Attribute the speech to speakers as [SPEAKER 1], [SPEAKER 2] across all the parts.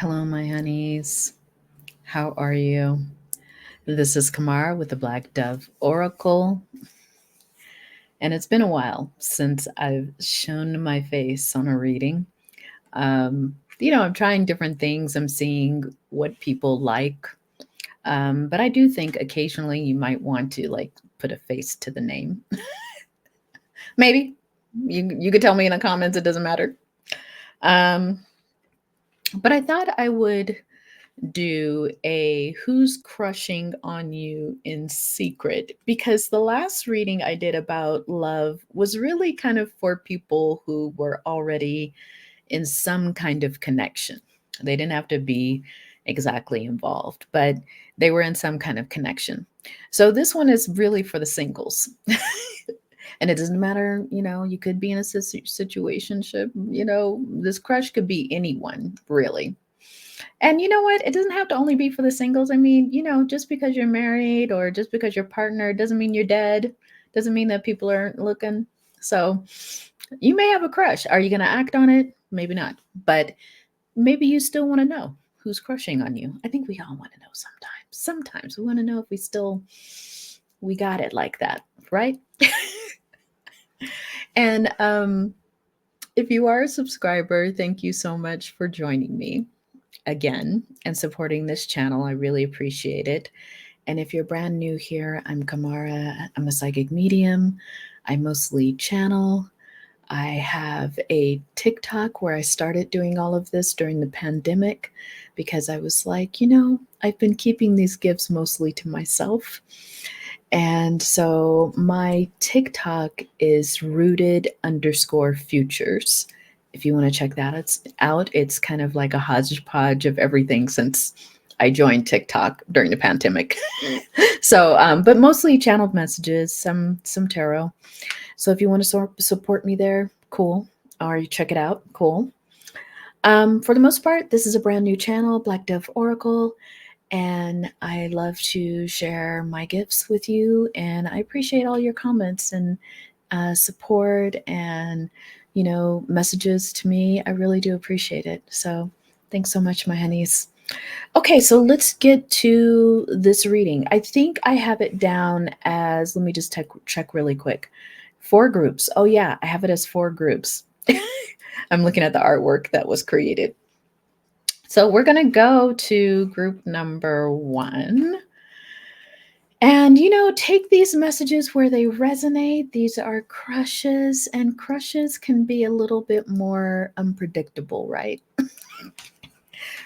[SPEAKER 1] Hello, my honeys. How are you? This is Kamara with the Black Dove Oracle, and it's been a while since I've shown my face on a reading. I'm trying different things, I'm seeing what people like, but I do think occasionally you might want to like put a face to the name. Maybe you could tell me in the comments, it doesn't matter. Um, but I thought I would do a who's crushing on you in secret, because the last reading I did about love was really kind of for people who were already in some kind of connection. They didn't have to be exactly involved, but they were in some kind of connection. So this one is really for the singles. And it doesn't matter, you could be in a situationship, this crush could be anyone, really. And you know what? It doesn't have to only be for the singles. I mean, just because you're married or just because you're partnered doesn't mean you're dead. Doesn't mean that people aren't looking. So you may have a crush. Are you going to act on it? Maybe not. But maybe you still want to know who's crushing on you. I think we all want to know sometimes. Sometimes we want to know if we got it like that, right? And if you are a subscriber, thank you so much for joining me again and supporting this channel. I really appreciate it. And if you're brand new here, I'm Kamara. I'm a psychic medium. I mostly channel. I have a TikTok where I started doing all of this during the pandemic because I was like, I've been keeping these gifts mostly to myself. And so my TikTok is rooted_futures. If you want to check that out, it's kind of like a hodgepodge of everything since I joined TikTok during the pandemic. So, but mostly channeled messages, some tarot. So if you want to support me there, cool. Or you check it out, cool. For the most part, this is a brand new channel, Black Dove Oracle. And I love to share my gifts with you. And I appreciate all your comments and support and, messages to me. I really do appreciate it. So thanks so much, my honeys. Okay, so let's get to this reading. I think I have it down as, let me just check really quick. 4 groups. Oh yeah, I have it as 4 groups. I'm looking at the artwork that was created. So we're going to go to group number 1. And, take these messages where they resonate. These are crushes, and crushes can be a little bit more unpredictable, right?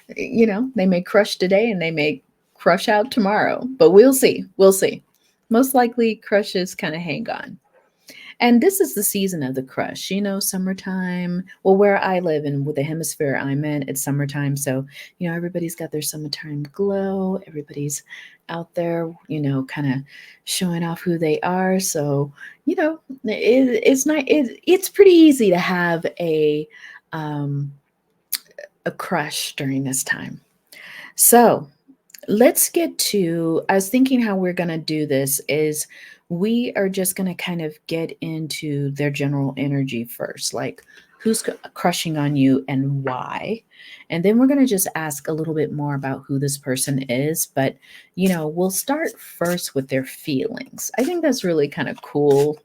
[SPEAKER 1] They may crush today and they may crush out tomorrow, but we'll see. We'll see. Most likely, crushes kind of hang on. And this is the season of the crush, summertime. Well, where I live and with the hemisphere I'm in, it's summertime. So, everybody's got their summertime glow. Everybody's out there, kind of showing off who they are. So, it's not, it's pretty easy to have a crush during this time. So let's get to, I was thinking how we're going to do this is we are just going to kind of get into their general energy first, like who's crushing on you and why. And then we're going to just ask a little bit more about who this person is. But, we'll start first with their feelings. I think that's really kind of cool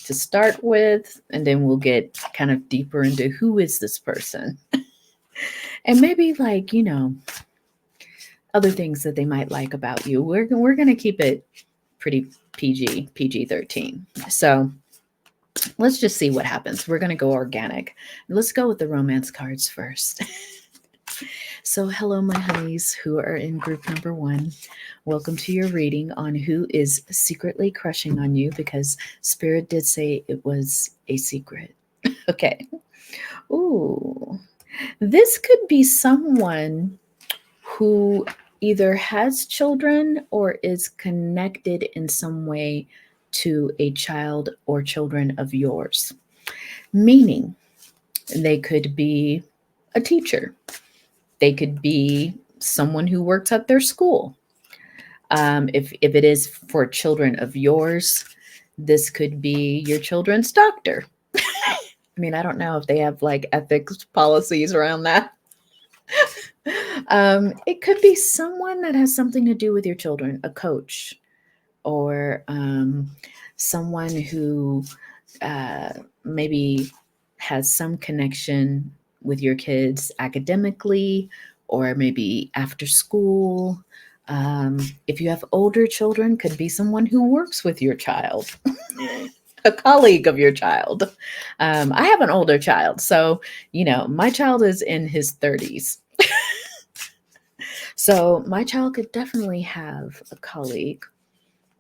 [SPEAKER 1] to start with. And then we'll get kind of deeper into who is this person. And maybe like, other things that they might like about you. We're going to keep it pretty PG-13. So let's just see what happens. We're going to go organic. Let's go with the romance cards first. So hello, my honeys who are in group number 1. Welcome to your reading on who is secretly crushing on you, because Spirit did say it was a secret. Okay. Ooh. This could be someone who either has children or is connected in some way to a child or children of yours. Meaning, they could be a teacher. They could be someone who works at their school. If it is for children of yours, this could be your children's doctor. I mean, I don't know if they have like ethics policies around that. It could be someone that has something to do with your children, a coach, or someone who uh, maybe has some connection with your kids academically or maybe after school. If you have older children, could be someone who works with your child, a colleague of your child. I have an older child, so my child is in his 30s. So my child could definitely have a colleague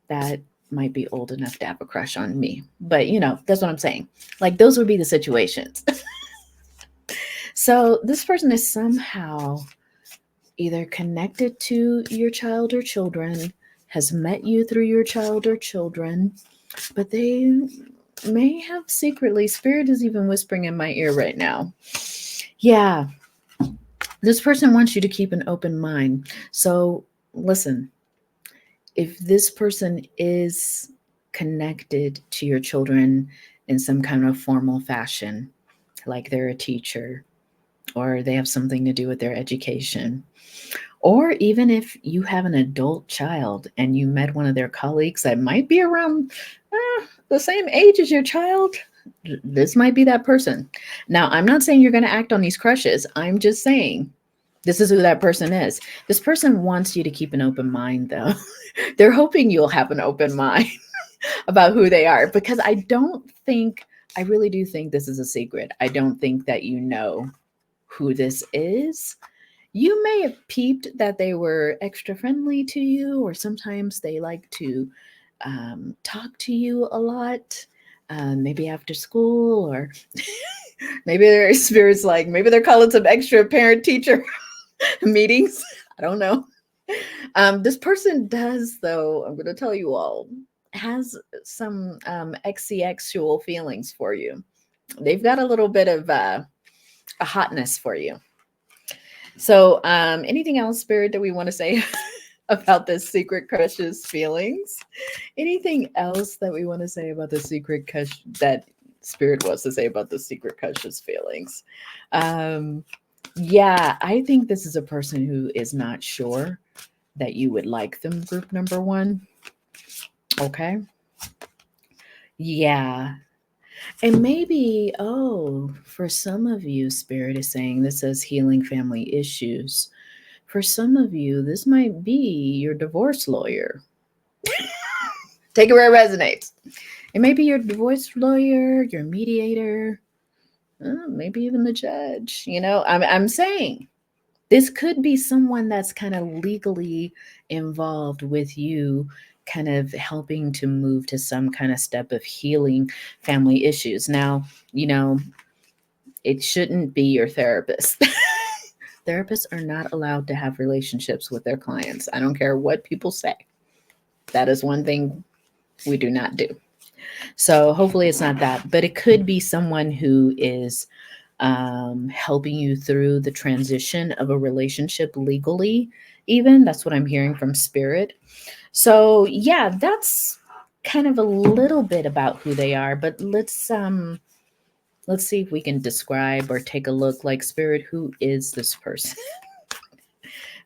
[SPEAKER 1] that might be old enough to have a crush on me. But that's what I'm saying. Like those would be the situations. So this person is somehow either connected to your child or children, has met you through your child or children, but they may have secretly, Spirit is even whispering in my ear right now. Yeah, this person wants you to keep an open mind. So listen, if this person is connected to your children in some kind of formal fashion, like they're a teacher or they have something to do with their education, or even if you have an adult child and you met one of their colleagues that might be around the same age as your child, this might be that person. Now, I'm not saying you're going to act on these crushes. I'm just saying this is who that person is. This person wants you to keep an open mind, though. They're hoping you'll have an open mind about who they are, because I really do think this is a secret. I don't think that you know who this is. You may have peeped that they were extra friendly to you, or sometimes they like to talk to you a lot, maybe after school, or maybe their spirits like maybe they're calling some extra parent teacher meetings. I don't know. This person does, though, I'm going to tell you all, has some XCXual feelings for you. They've got a little bit of a hotness for you. So, anything else, Spirit, that we want to say about this secret crush's feelings? Anything else that we want to say about the secret crush that Spirit wants to say about the secret crush's feelings? Yeah, I think this is a person who is not sure that you would like them, group number one. Okay. Yeah. And maybe, for some of you, Spirit is saying this says healing family issues. For some of you, this might be your divorce lawyer. Take it where it resonates. It may be your divorce lawyer, your mediator, maybe even the judge. I'm saying this could be someone that's kind of legally involved with you, kind of helping to move to some kind of step of healing family issues. Now, it shouldn't be your therapist. Therapists are not allowed to have relationships with their clients. I don't care what people say. That is one thing we do not do. So hopefully it's not that, but it could be someone who is helping you through the transition of a relationship legally. Even that's what I'm hearing from Spirit. So yeah, that's kind of a little bit about who they are. But let's see if we can describe or take a look. Like, Spirit, who is this person?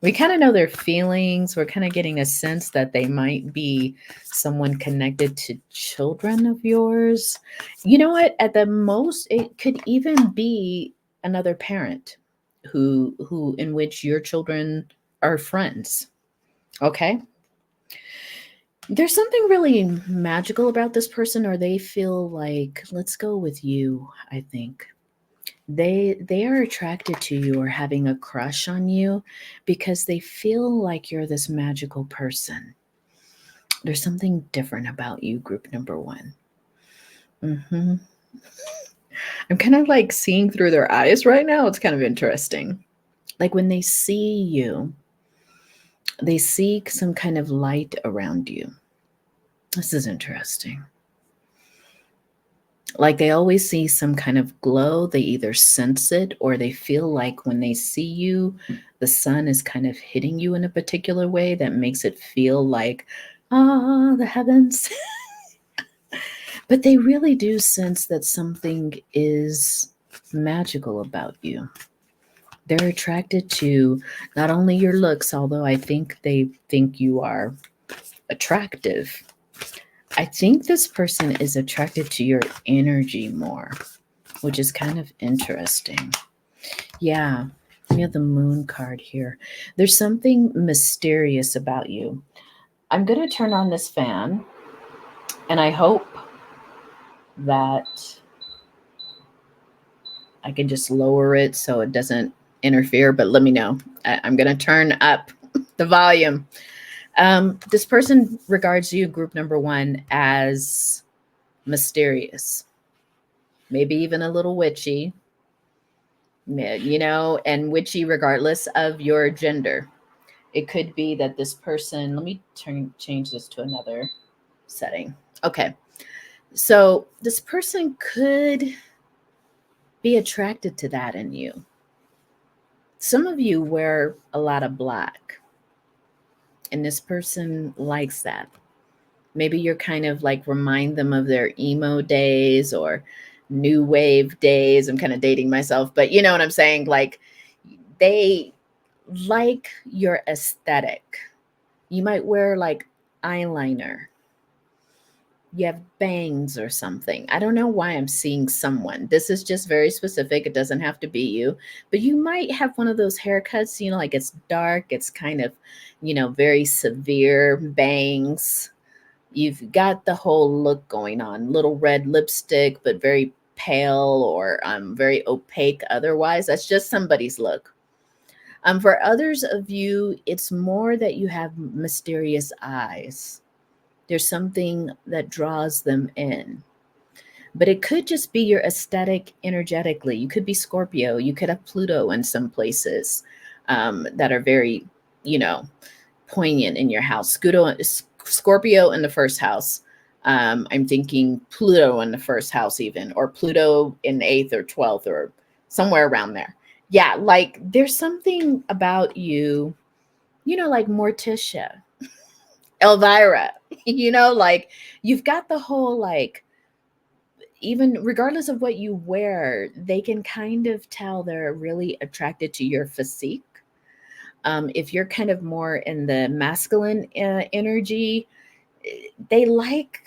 [SPEAKER 1] We kind of know their feelings. We're kind of getting a sense that they might be someone connected to children of yours. You know what? At the most, it could even be another parent who in which your children are friends. Okay? There's something really magical about this person, or they feel like, let's go with you, I think. They are attracted to you or having a crush on you because they feel like you're this magical person. There's something different about you, group number one. hmm I'm kind of like seeing through their eyes right now. It's kind of interesting. Like when they see you, they see some kind of light around you. This is interesting. Like they always see some kind of glow. They either sense it or they feel like when they see you, the sun is kind of hitting you in a particular way that makes it feel like, the heavens. But they really do sense that something is magical about you. They're attracted to not only your looks, although I think they think you are attractive. I think this person is attracted to your energy more, which is kind of interesting. Yeah, we have the moon card here. There's something mysterious about you. I'm going to turn on this fan, and I hope that I can just lower it so it doesn't interfere, but let me know. I'm going to turn up the volume. This person regards you, group number one, as mysterious, maybe even a little witchy, and witchy regardless of your gender. It could be that this person, let me change this to another setting. Okay. So this person could be attracted to that in you. Some of you wear a lot of black, and this person likes that. Maybe you're kind of like remind them of their emo days or new wave days. I'm kind of dating myself, but you know what I'm saying? Like they like your aesthetic. You might wear like eyeliner. You have bangs or something. I don't know why I'm seeing someone. This is just very specific. It doesn't have to be you, but you might have one of those haircuts, like it's dark, it's kind of, very severe bangs. You've got the whole look going on, little red lipstick, but very pale or very opaque otherwise. That's just somebody's look. For others of you, it's more that you have mysterious eyes. There's something that draws them in. But it could just be your aesthetic energetically. You could be Scorpio. You could have Pluto in some places that are very, poignant in your house. Scorpio in the first house. I'm thinking Pluto in the first house even, or Pluto in the 8th or 12th or somewhere around there. Yeah, like there's something about you, like Morticia, Elvira, like you've got the whole like, even regardless of what you wear, they can kind of tell they're really attracted to your physique. If you're kind of more in the masculine energy, they like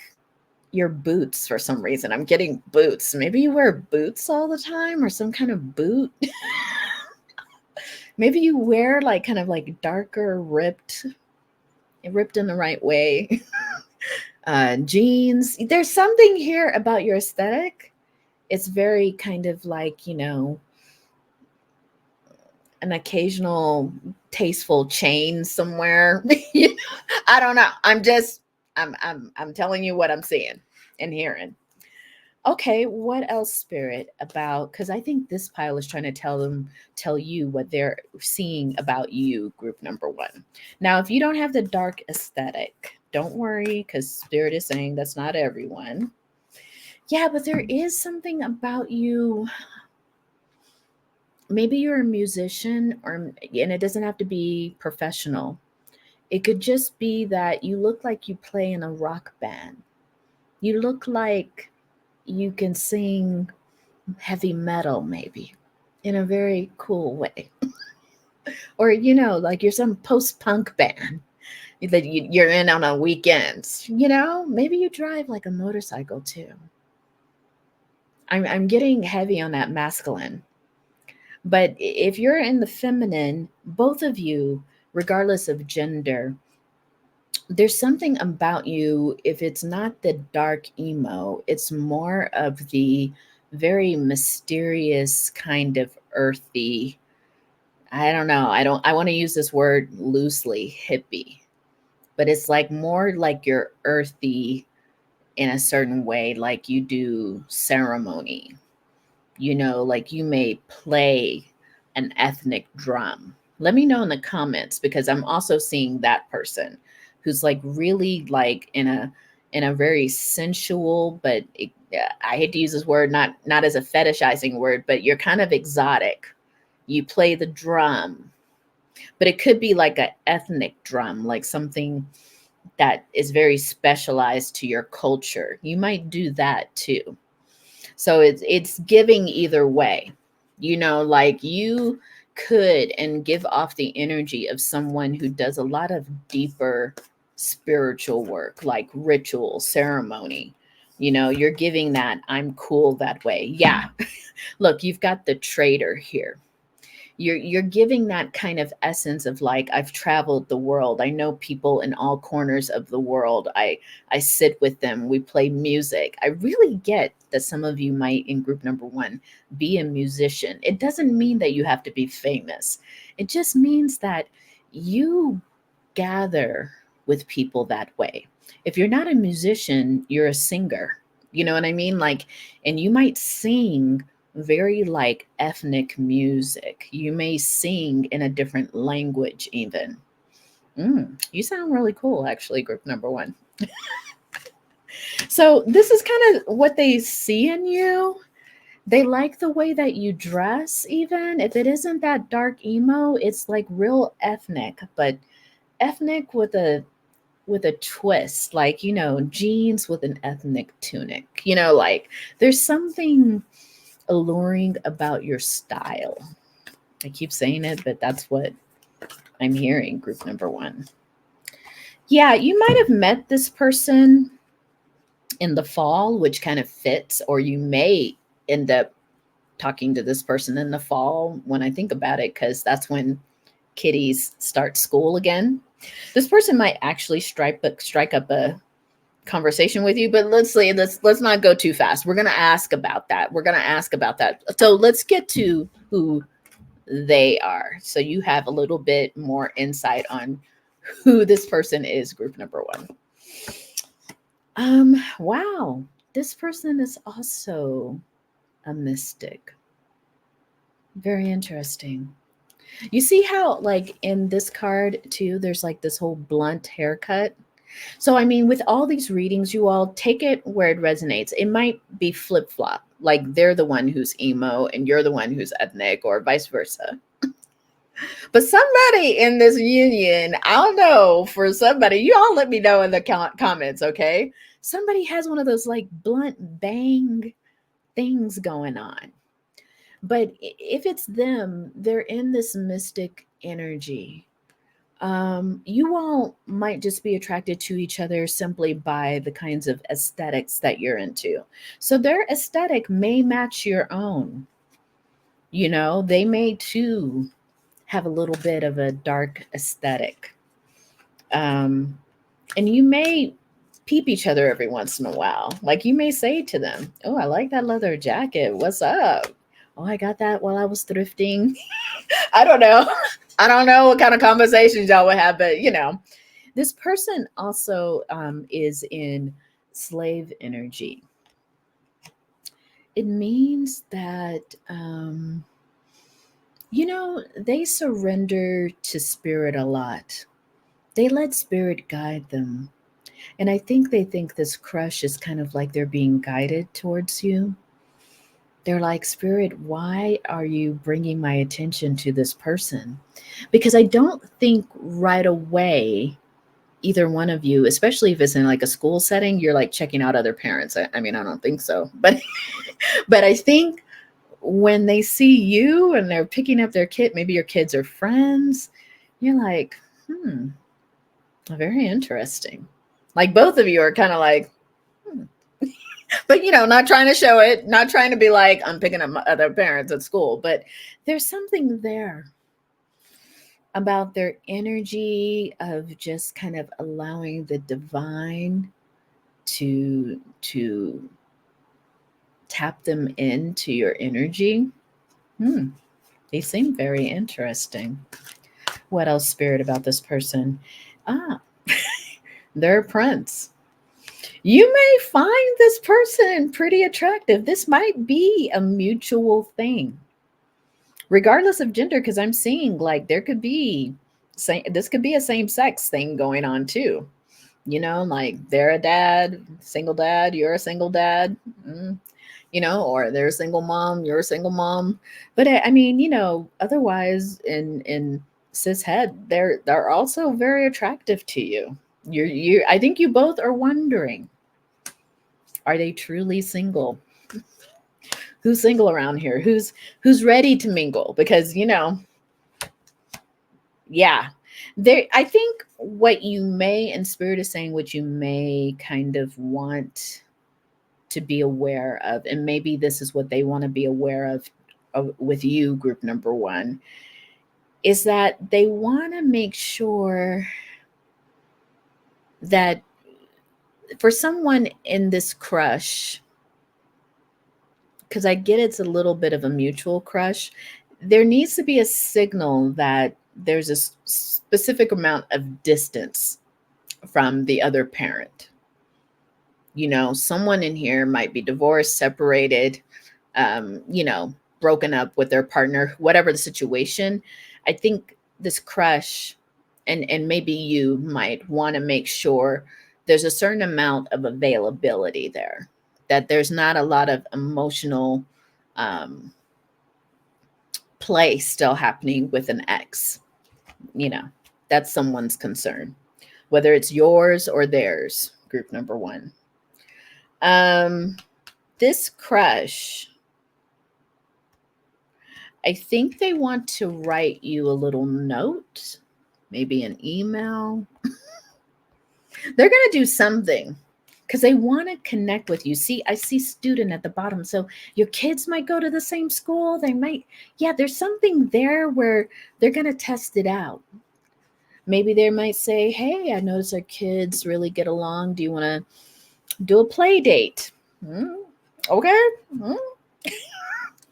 [SPEAKER 1] your boots for some reason. I'm getting boots. Maybe you wear boots all the time or some kind of boot. Maybe you wear like kind of like darker ripped in the right way. Jeans. There's something here about your aesthetic. It's very kind of like, an occasional tasteful chain somewhere. I don't know. I'm telling you what I'm seeing and hearing. Okay, what else, Spirit, about, because I think this pile is trying to tell you what they're seeing about you, group number one. Now, if you don't have the dark aesthetic, don't worry, because Spirit is saying that's not everyone. Yeah, but there is something about you. Maybe you're a musician, and it doesn't have to be professional. It could just be that you look like you play in a rock band. You look like you can sing heavy metal, maybe in a very cool way. Or, like you're some post punk band that you're in on a weekends. Maybe you drive like a motorcycle too. I'm getting heavy on that masculine. But if you're in the feminine, both of you, regardless of gender, there's something about you. If it's not the dark emo, it's more of the very mysterious kind of earthy. I don't know. I want to use this word loosely, hippie, but it's like more like you're earthy in a certain way, like you do ceremony. Like you may play an ethnic drum. Let me know in the comments, because I'm also seeing that person who's like really like in a very sensual, but I hate to use this word, not as a fetishizing word, but you're kind of exotic. You play the drum, but it could be like an ethnic drum, like something that is very specialized to your culture. You might do that too. So it's giving either way. Like could and give off the energy of someone who does a lot of deeper spiritual work, like ritual, ceremony. You're giving that I'm cool that way. Yeah. Look, you've got the trader here. You're giving that kind of essence of like, I've traveled the world. I know people in all corners of the world. I sit with them. We play music. I really get that some of you might, in group number 1, be a musician. It doesn't mean that you have to be famous. It just means that you gather with people that way. If you're not a musician, you're a singer. You know what I mean? Like, and you might sing very like ethnic music. You may sing in a different language, even. You sound really cool, actually, group number 1. So, this is kind of what they see in you. They like the way that you dress, even if it isn't that dark emo, it's like real ethnic, but ethnic with a twist, like, jeans with an ethnic tunic. Like there's something alluring about your style. I keep saying it, but that's what I'm hearing, group number 1. Yeah, you might have met this person in the fall, which kind of fits, or you may end up talking to this person in the fall when I think about it, because that's when kiddies start school again. This person might actually strike up a conversation with you, but let's not go too fast. We're going to ask about that. So let's get to who they are, so you have a little bit more insight on who this person is, group number 1. Wow, this person is also a mystic. Very interesting. You see how, like, in this card too, there's like this whole blunt haircut. So, I mean, with all these readings, you all take it where it resonates. It might be flip flop, like they're the one who's emo and you're the one who's ethnic, or vice versa. But somebody in this union, I don't know, for somebody, you all let me know in the comments, okay? Somebody has one of those like blunt bang things going on. But if it's them, they're in this mystic energy. You all might just be attracted to each other simply by the kinds of aesthetics that you're into. So their aesthetic may match your own. They may too have a little bit of a dark aesthetic. And you may peep each other every once in a while. Like you may say to them, "Oh, I like that leather jacket. What's up? Oh, I got that while I was thrifting." I don't know. I don't know what kind of conversations y'all would have, but this person also is in slave energy. It means that, they surrender to spirit a lot. They let spirit guide them. And I think they think this crush is kind of like they're being guided towards you. They're like, Spirit, why are you bringing my attention to this person? Because I don't think right away, either one of you, especially if it's in like a school setting, you're like checking out other parents. I mean, I don't think so. But I think when they see you and they're picking up their kid, maybe your kids are friends, you're like, very interesting. Like both of you are kind of like, but not trying to show it, not trying to be like, I'm picking up other parents at school, but there's something there about their energy of just kind of allowing the divine to tap them into your energy. They seem very interesting. What else, Spirit, about this person? They're a prince. You may find this person pretty attractive. This might be a mutual thing, regardless of gender, because I'm seeing like there could be this could be a same-sex thing going on too. Like they're a dad, single dad, you're a single dad, or they're a single mom, you're a single mom. But I mean, otherwise in cis head, they're also very attractive to you. I think you both are wondering, are they truly single? Who's single around here? Who's ready to mingle? Because Yeah. There, I think what you may, and Spirit is saying what you may kind of want to be aware of, and maybe this is what they want to be aware of with you, group number one, is that they want to make sure that for someone in this crush, because I get it's a little bit of a mutual crush, there needs to be a signal that there's a specific amount of distance from the other parent. You know, someone in here might be divorced, separated, you know, broken up with their partner, whatever the situation. I think this crush, and maybe you might want to make sure there's a certain amount of availability there, that there's not a lot of emotional um, play still happening with an ex. You know, that's someone's concern, whether it's yours or theirs, group number one. Um, this crush, I think they want to write you a little note, maybe an email. They're going to do something because they want to connect with you. See, I see student at the bottom. So your kids might go to the same school. They might, yeah, there's something there where they're going to test it out. Maybe they might say, hey, I notice our kids really get along. Do you want to do a play date? Okay. Hmm.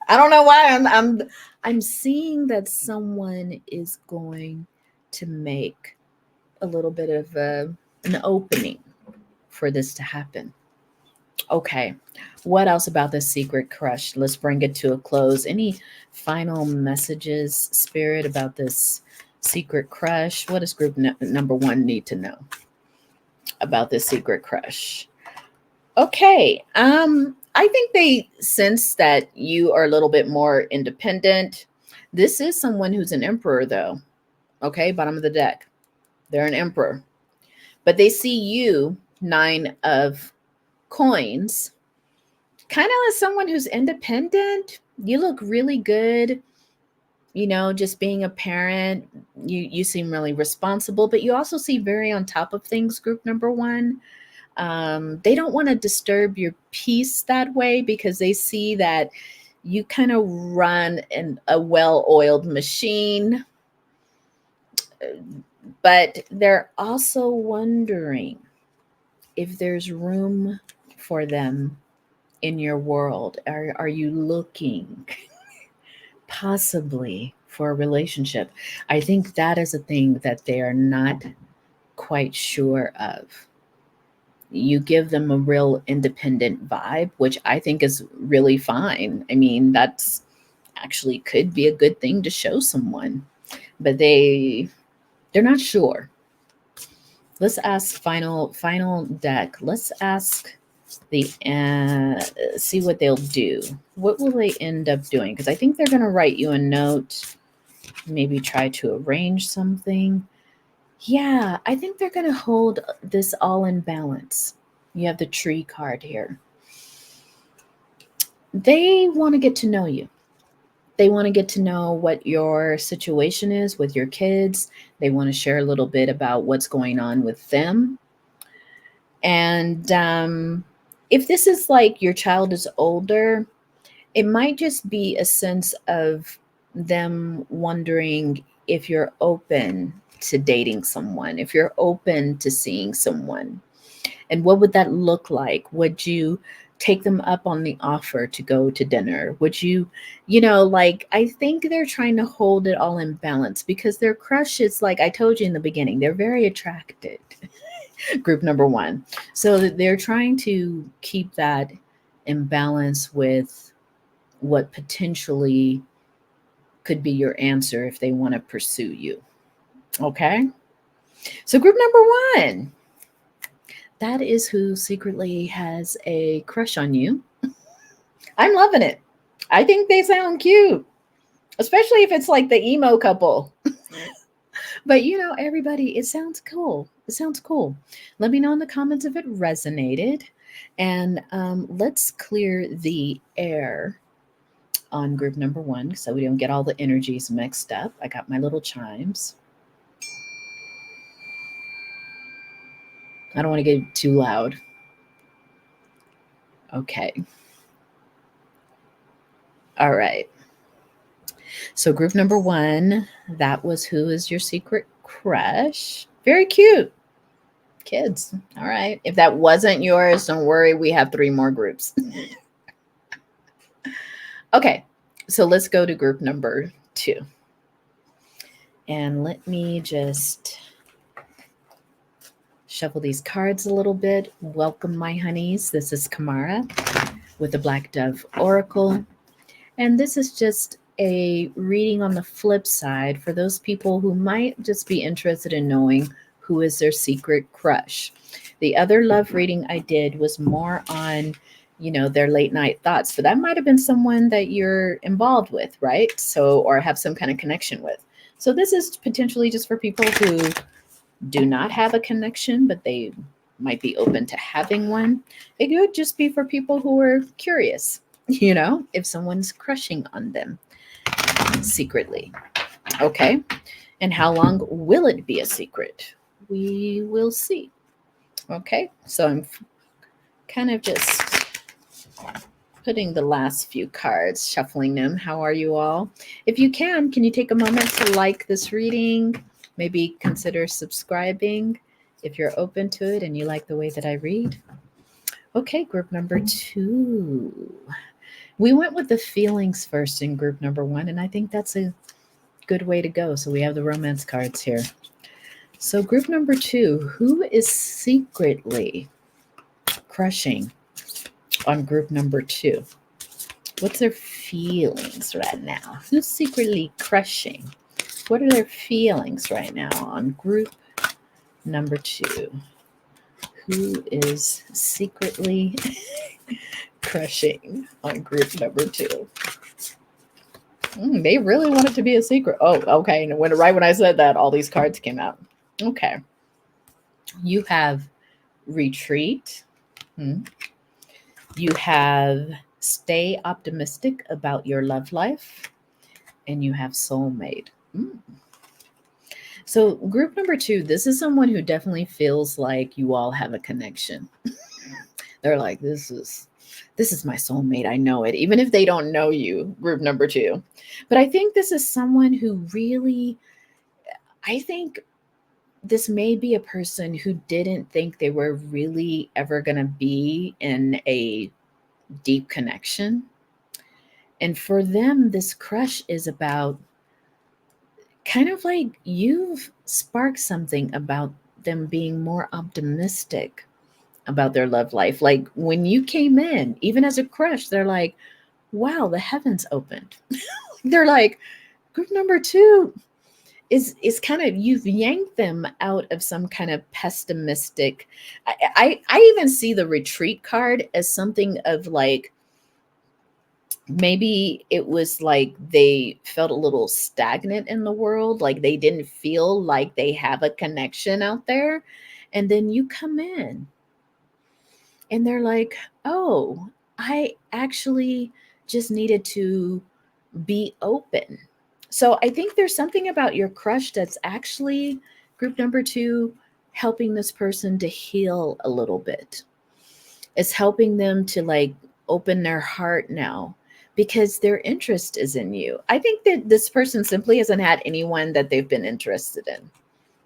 [SPEAKER 1] I don't know why I'm seeing that someone is going to make a little bit of an opening for this to happen. Okay. What else about this secret crush? Let's bring it to a close. Any final messages, Spirit, about this secret crush? What does group number one need to know about this secret crush? Okay. I think they sense that you are a little bit more independent. This is someone who's an emperor, though. Okay, bottom of the deck. They're an emperor. But they see you, nine of coins, kind of as someone who's independent. You look really good, you know, just being a parent. You seem really responsible, but you also seem very on top of things, group number one. They don't want to disturb your peace that way because they see that you kind of run a well-oiled machine, but they're also wondering if there's room for them in your world. Are you looking possibly for a relationship? I think that is a thing that they are not quite sure of. You give them a real independent vibe, which I think is really fine. I mean, that's actually could be a good thing to show someone, but they're not sure. Let's ask final deck. Let's ask the see what they'll do. What will they end up doing? Because I think they're going to write you a note, maybe try to arrange something. Yeah, I think they're going to hold this all in balance. You have the tree card here. They want to get to know you. They want to get to know what your situation is with your kids. They want to share a little bit about what's going on with them. And if this is like your child is older, it might just be a sense of them wondering if you're open to dating someone, if you're open to seeing someone. And what would that look like? Would you take them up on the offer to go to dinner? Would you, you know, like, I think they're trying to hold it all in balance because their crush is, like I told you in the beginning, they're very attracted. Group number one. So they're trying to keep that in balance with what potentially could be your answer if they want to pursue you. Okay. So, group number one, that is who secretly has a crush on you. I'm loving it. I think they sound cute, especially if it's like the emo couple. But you know, everybody, it sounds cool. It sounds cool. Let me know in the comments if it resonated. And let's clear the air on group number one so we don't get all the energies mixed up. I got my little chimes. I don't want to get too loud. Okay. All right. So group number one, that was who is your secret crush. Very cute. Kids. All right. If that wasn't yours, don't worry. We have three more groups. Okay. So let's go to group number two. And let me just shuffle these cards a little bit. Welcome, my honeys. This is Kamara with the Black Dove Oracle. And this is just a reading on the flip side for those people who might just be interested in knowing who is their secret crush. The other love reading I did was more on, their late night thoughts, but that might have been someone that you're involved with, right? So, or have some kind of connection with. So this is potentially just for people who do not have a connection, but they might be open to having one. It could just be for people who are curious, if someone's crushing on them secretly. Okay. And how long will it be a secret? We will see. Okay. So I'm kind of just putting the last few cards, shuffling them. How are you all? If you can you take a moment to like this reading? Maybe consider subscribing if you're open to it and you like the way that I read. Okay, group number two. We went with the feelings first in group number one, and I think that's a good way to go. So we have the romance cards here. So group number two, who is secretly crushing on group number two? What's their feelings right now? Who's secretly crushing? What are their feelings right now on group number two? Who is secretly crushing on group number two? They really want it to be a secret. Oh, okay. And right when I said that, all these cards came out. Okay. You have retreat. You have stay optimistic about your love life. And you have soulmate. So group number two, this is someone who definitely feels like you all have a connection. They're like, this is my soulmate. I know it, even if they don't know you, group number two. But I think this is someone who really, I think this may be a person who didn't think they were really ever going to be in a deep connection. And for them, this crush is about kind of like you've sparked something about them being more optimistic about their love life. Like when you came in, even as a crush, they're like, wow, the heavens opened. They're like, group number two is kind of, you've yanked them out of some kind of pessimistic. I even see the retreat card as something of like, maybe it was like they felt a little stagnant in the world, like they didn't feel like they have a connection out there. And then you come in and they're like, oh, I actually just needed to be open. So I think there's something about your crush that's actually, group number two, helping this person to heal a little bit. It's helping them to like open their heart now because their interest is in you. I think that this person simply hasn't had anyone that they've been interested in.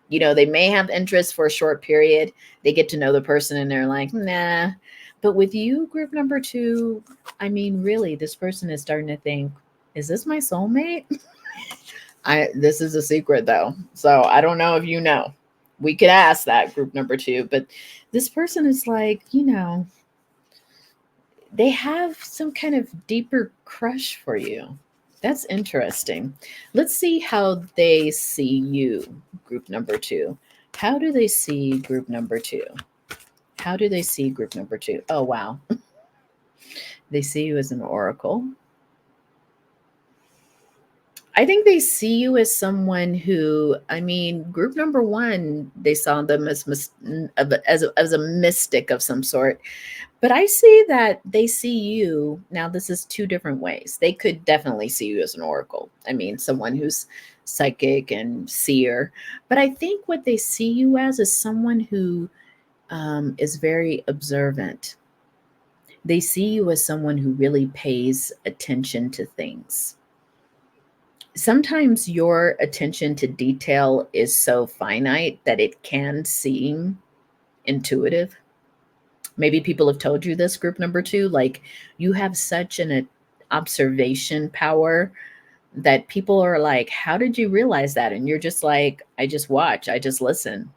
[SPEAKER 1] They may have interest for a short period. They get to know the person and they're like, nah. But with you, group number two, I mean, really, this person is starting to think, is this my soulmate? This is a secret though. So I don't know if you know. We could ask that, group number two. But this person is like, they have some kind of deeper crush for you. That's interesting. Let's see how they see you, group number two. How do they see group number two? How do they see group number two? Oh, wow. They see you as an oracle. I think they see you as someone who, I mean, group number one, they saw them as a mystic of some sort. But I see that they see you, now this is two different ways. They could definitely see you as an oracle. I mean, someone who's psychic and seer. But I think what they see you as is someone who is very observant. They see you as someone who really pays attention to things. Sometimes your attention to detail is so finite that it can seem intuitive. Maybe people have told you this, group number two, like you have such an observation power that people are like, how did you realize that? And you're just like, I just watch, I just listen.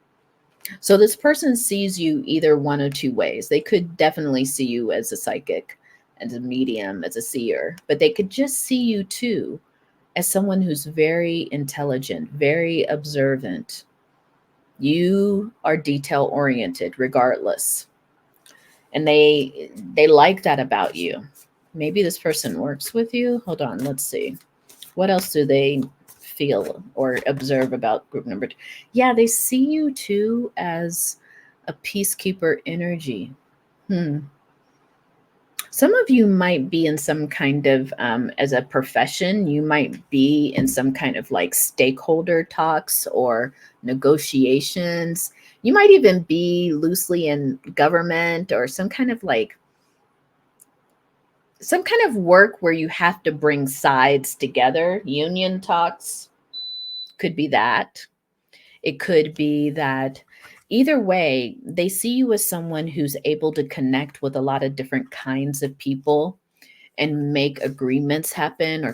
[SPEAKER 1] So this person sees you either one of two ways. They could definitely see you as a psychic, as a medium, as a seer, but they could just see you too as someone who's very intelligent, very observant. You are detail oriented regardless. And they like that about you. Maybe this person works with you. Hold on, let's see. What else do they feel or observe about group number two? Yeah, they see you too as a peacekeeper energy. Some of you might be in some kind of, as a profession, you might be in some kind of like stakeholder talks or negotiations. You might even be loosely in government or some kind of work where you have to bring sides together. Union talks could be that. It could be that either way, they see you as someone who's able to connect with a lot of different kinds of people and make agreements happen or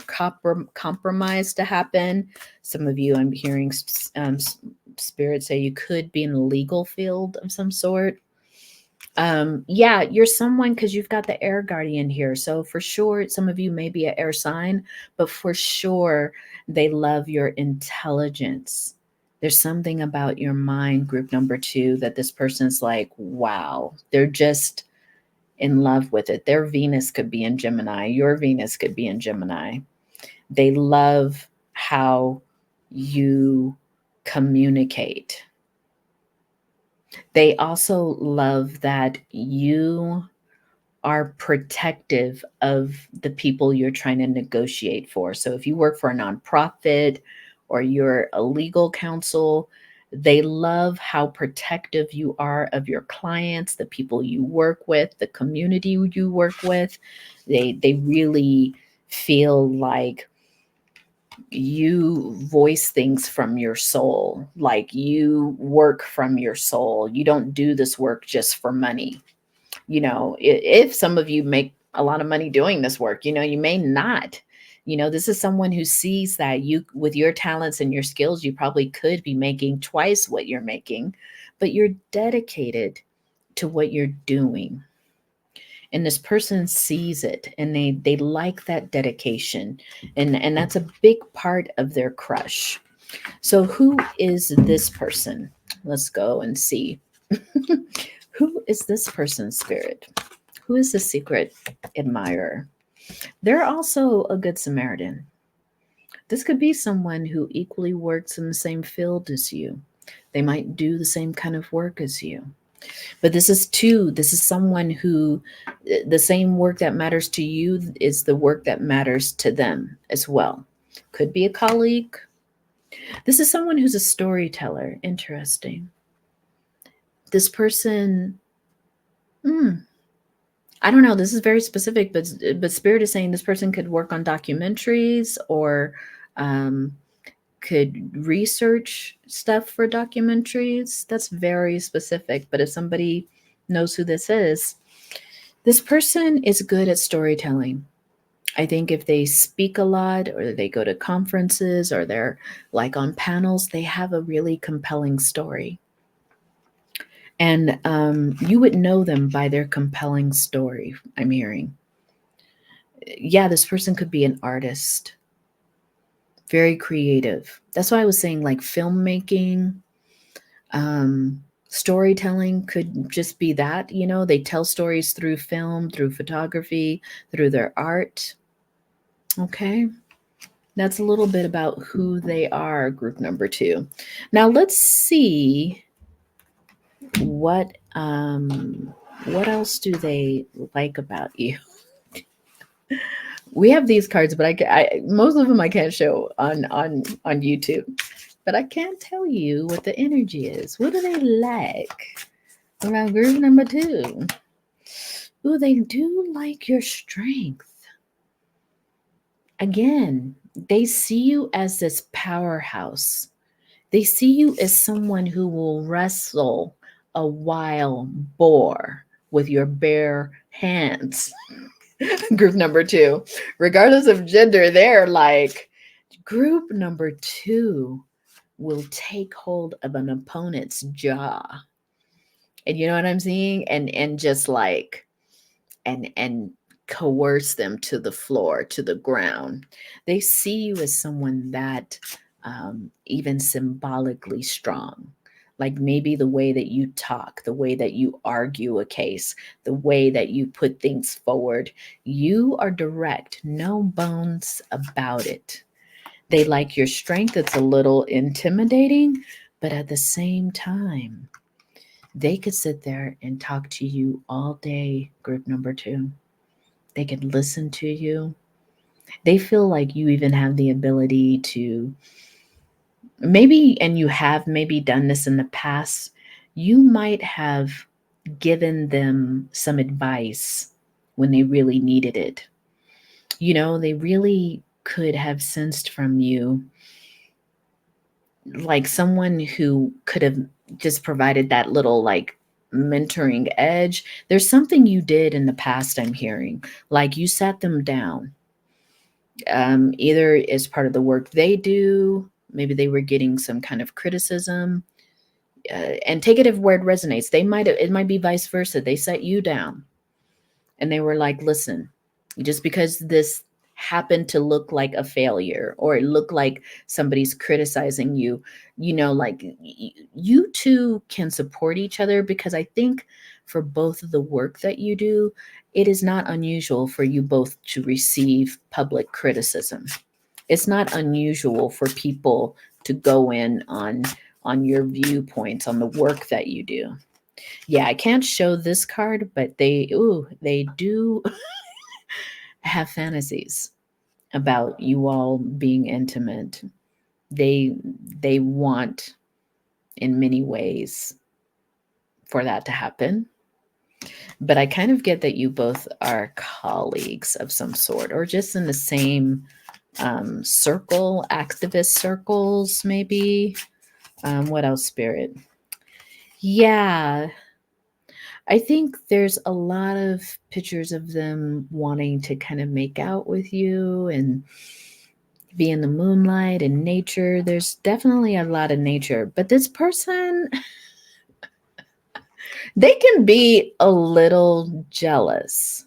[SPEAKER 1] compromise to happen. Some of you, I'm hearing spirit say you could be in the legal field of some sort. Yeah, you're someone because you've got the air guardian here. So for sure, some of you may be an air sign, but for sure, they love your intelligence. There's something about your mind, group number two, that this person's like, wow, they're just in love with it. Their Venus could be in Gemini. Your Venus could be in Gemini. They love how you communicate. They also love that you are protective of the people you're trying to negotiate for. So if you work for a nonprofit or you're a legal counsel, they love how protective you are of your clients, the people you work with, the community you work with. They really feel like you voice things from your soul, like you work from your soul. You don't do this work just for money. If some of you make a lot of money doing this work, you may not. This is someone who sees that you, with your talents and your skills, you probably could be making twice what you're making, but you're dedicated to what you're doing. And this person sees it and they like that dedication. And that's a big part of their crush. So who is this person? Let's go and see. Who is this person's spirit? Who is the secret admirer? They're also a good Samaritan. This could be someone who equally works in the same field as you. They might do the same kind of work as you. But this is someone who, the same work that matters to you is the work that matters to them as well. Could be a colleague. This is someone who's a storyteller. Interesting. This person, I don't know. This is very specific, but Spirit is saying this person could work on documentaries or could research stuff for documentaries. That's very specific. But if somebody knows who this person is good at storytelling. I think if they speak a lot or they go to conferences or they're like on panels, they have a really compelling story. And you would know them by their compelling story, I'm hearing. Yeah, this person could be an artist, very creative. That's why I was saying like filmmaking, storytelling could just be that. They tell stories through film, through photography, through their art. Okay. That's a little bit about who they are, group number two. Now let's see what else do they like about you. We have these cards, but most of them I can't show on YouTube, but I can tell you what the energy is. What do they like? What about group number 2? Ooh, they do like your strength. Again, they see you as this powerhouse. They see you as someone who will wrestle a wild boar with your bare hands. Group number 2, regardless of gender, they're like, group number 2 will take hold of an opponent's jaw. And you know what I'm seeing? And just like and coerce them to the floor, to the ground. They see you as someone that even symbolically strong. Like maybe the way that you talk, the way that you argue a case, the way that you put things forward, you are direct, no bones about it. They like your strength. It's a little intimidating, but at the same time, they could sit there and talk to you all day, group number 2. They could listen to you. They feel like you even have the ability to maybe, and you have maybe done this in the past, you might have given them some advice when they really needed it. You know, they really could have sensed from you like someone who could have just provided that little like mentoring edge. There's something you did in the past, I'm hearing, like you sat them down, either as part of the work they do, maybe they were getting some kind of criticism, and take it if where it resonates. It might be vice versa. They set you down and they were like, listen, just because this happened to look like a failure or it looked like somebody's criticizing you, you know, like you two can support each other, because I think for both of the work that you do, it is not unusual for you both to receive public criticism. It's not unusual for people to go in on your viewpoints on the work that you do. Yeah, I can't show this card, but they do have fantasies about you all being intimate. They they want in many ways for that to happen. But I kind of get that you both are colleagues of some sort, or just in the same circle, activist circles, maybe. What else, Spirit? Yeah, I think there's a lot of pictures of them wanting to kind of make out with you and be in the moonlight and nature. There's definitely a lot of nature, but this person, they can be a little jealous.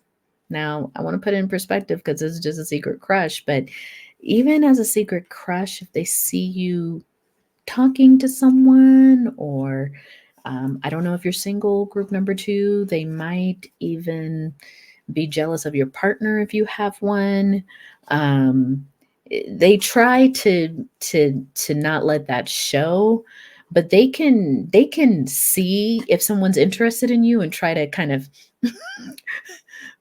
[SPEAKER 1] Now, I want to put it in perspective because this is just a secret crush, but even as a secret crush, if they see you talking to someone, or I don't know if you're single, group number 2, they might even be jealous of your partner if you have one. Um, they try to not let that show, but they can see if someone's interested in you and try to kind of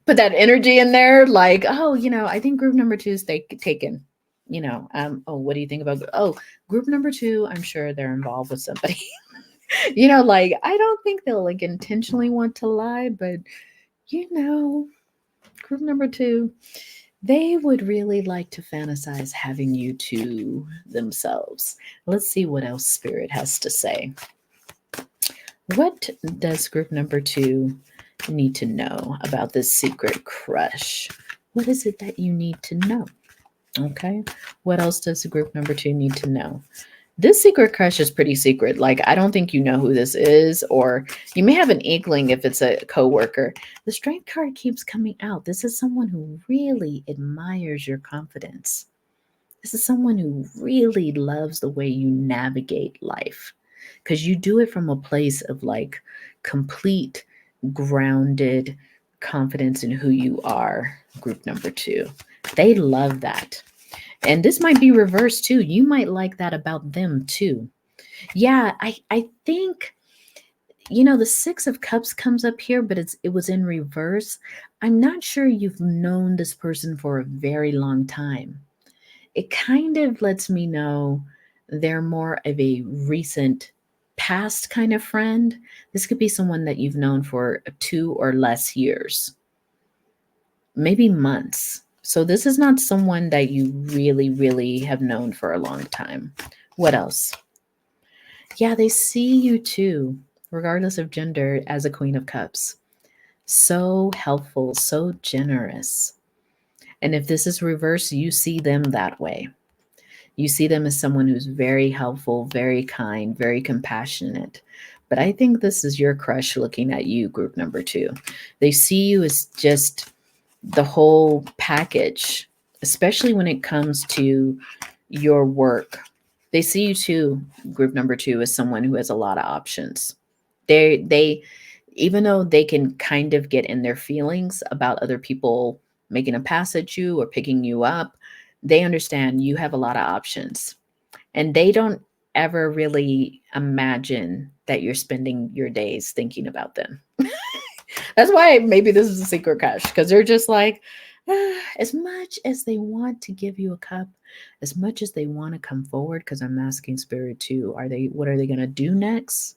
[SPEAKER 1] put that energy in there, like, oh, I think group number 2 is taken. Oh, what do you think about? Oh, group number 2, I'm sure they're involved with somebody. Like I don't think they'll like intentionally want to lie, but you know, group number 2, they would really like to fantasize having you to themselves. Let's see what else Spirit has to say. What does group number 2 need to know about this secret crush? What is it that you need to know? Okay. What else does group number 2 need to know? This secret crush is pretty secret. Like, I don't think you know who this is, or you may have an inkling if it's a coworker. The strength card keeps coming out. This is someone who really admires your confidence. This is someone who really loves the way you navigate life, because you do it from a place of like complete, grounded confidence in who you are, group number 2. They love that. And this might be reversed too. You might like that about them too. Yeah, I think the 6 of Cups comes up here, but it was in reverse. I'm not sure you've known this person for a very long time. It kind of lets me know they're more of a recent past kind of friend. This could be someone that you've known for 2 or less years, maybe months. So this is not someone that you really, really have known for a long time. What else? Yeah, they see you too, regardless of gender, as a Queen of Cups. So helpful, so generous. And if this is reverse, you see them that way. You see them as someone who's very helpful, very kind, very compassionate. But I think this is your crush looking at you, group number 2. They see you as just the whole package, especially when it comes to your work. They see you too, group number 2, as someone who has a lot of options. They even though they can kind of get in their feelings about other people making a pass at you or picking you up, they understand you have a lot of options. And they don't ever really imagine that you're spending your days thinking about them. That's why maybe this is a secret crush, because they're just like, as much as they want to give you a cup, as much as they want to come forward, because I'm asking spirit too, what are they going to do next?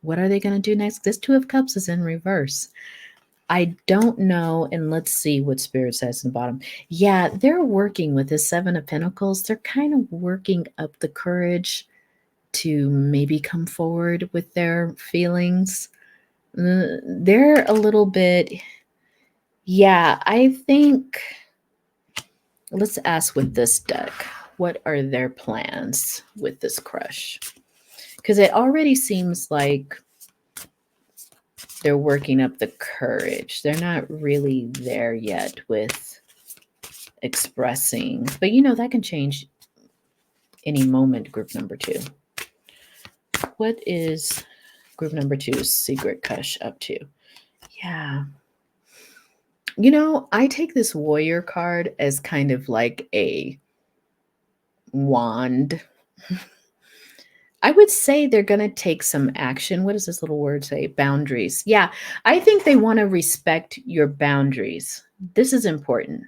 [SPEAKER 1] What are they going to do next? This 2 of Cups is in reverse. I don't know. And let's see what spirit says in the bottom. Yeah, they're working with the 7 of Pentacles. They're kind of working up the courage to maybe come forward with their feelings. They're a little bit, yeah, I think, let's ask with this deck, what are their plans with this crush? Because it already seems like they're working up the courage. They're not really there yet with expressing, but that can change any moment, group number 2. What is group number 2's secret crush up to? Yeah. I take this warrior card as kind of like a wand. I would say they're going to take some action. What does this little word say? Boundaries. Yeah, I think they want to respect your boundaries. This is important.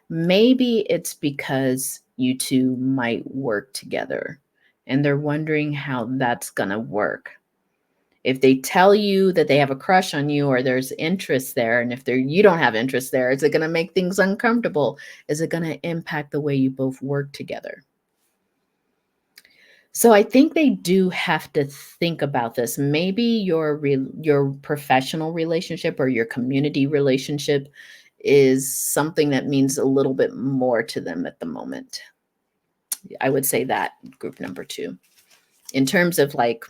[SPEAKER 1] Maybe it's because you two might work together and they're wondering how that's going to work. If they tell you that they have a crush on you or there's interest there, and if you don't have interest there, is it going to make things uncomfortable? Is it going to impact the way you both work together? So I think they do have to think about this. Maybe your professional relationship or your community relationship is something that means a little bit more to them at the moment. I would say that, group number 2. In terms of like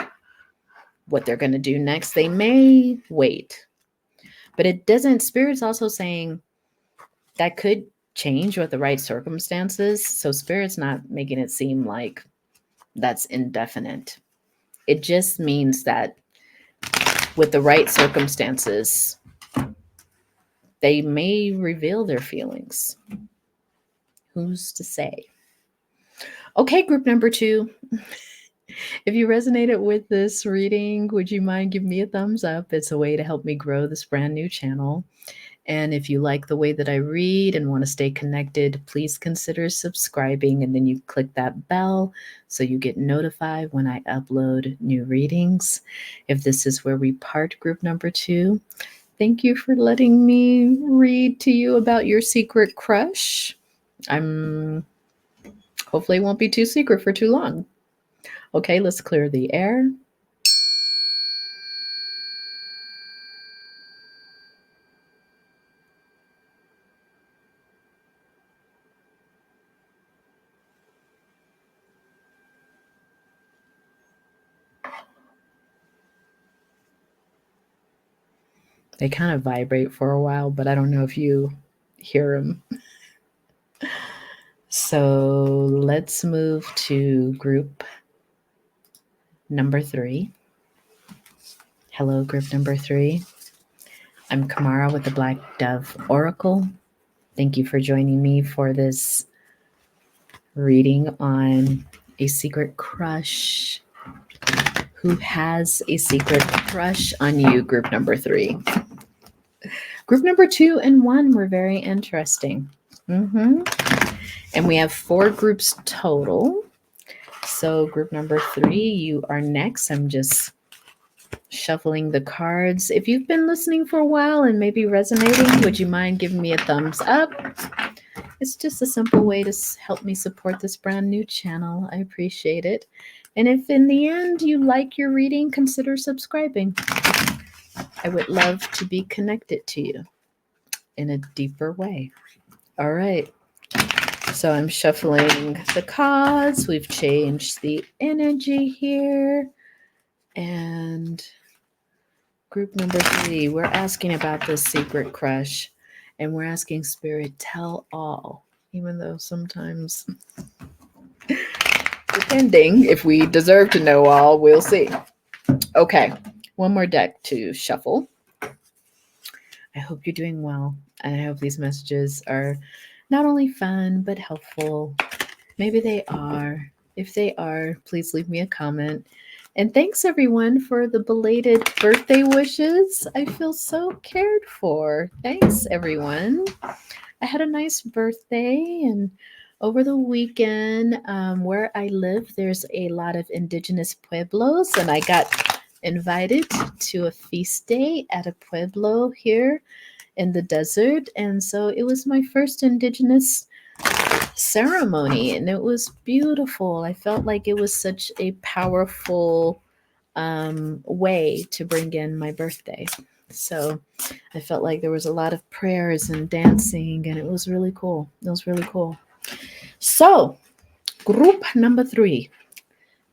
[SPEAKER 1] what they're going to do next, they may wait. But it doesn't, Spirit's also saying that could change with the right circumstances. So Spirit's not making it seem like that's indefinite. It just means that with the right circumstances, they may reveal their feelings. Who's to say? Okay, group number 2. If you resonated with this reading, would you mind giving me a thumbs up? It's a way to help me grow this brand new channel. And if you like the way that I read and want to stay connected, please consider subscribing, and then you click that bell so you get notified when I upload new readings. If this is where we part, group number 2, thank you for letting me read to you about your secret crush. Hopefully it won't be too secret for too long. Okay, let's clear the air. They kind of vibrate for a while, but I don't know if you hear them. So let's move to group number 3. Hello, group number 3. I'm Kamara with the Black Dove Oracle. Thank you for joining me for this reading on a secret crush. Who has a secret crush on you, group number 3? Group number 2 and 1 were very interesting. And we have 4 groups total. So group number 3, you are next. I'm just shuffling the cards. If you've been listening for a while and maybe resonating, would you mind giving me a thumbs up? It's just a simple way to help me support this brand new channel. I appreciate it. And if in the end you like your reading, consider subscribing. I would love to be connected to you in a deeper way. All right. So I'm shuffling the cards. We've changed the energy here. And group number 3, we're asking about this secret crush. And we're asking Spirit, tell all. Even though sometimes, depending if we deserve to know all, we'll see. Okay, one more deck to shuffle. I hope you're doing well. And I hope these messages are not only fun, but helpful. Maybe they are. If they are, please leave me a comment. And thanks everyone for the belated birthday wishes. I feel so cared for. Thanks everyone. I had a nice birthday, and over the weekend, where I live, there's a lot of indigenous pueblos, and I got invited to a feast day at a pueblo here in the desert. And so it was my first indigenous ceremony, and it was beautiful. I felt like it was such a powerful way to bring in my birthday. So I felt like there was a lot of prayers and dancing, and it was really cool. It was really cool. So, group number 3,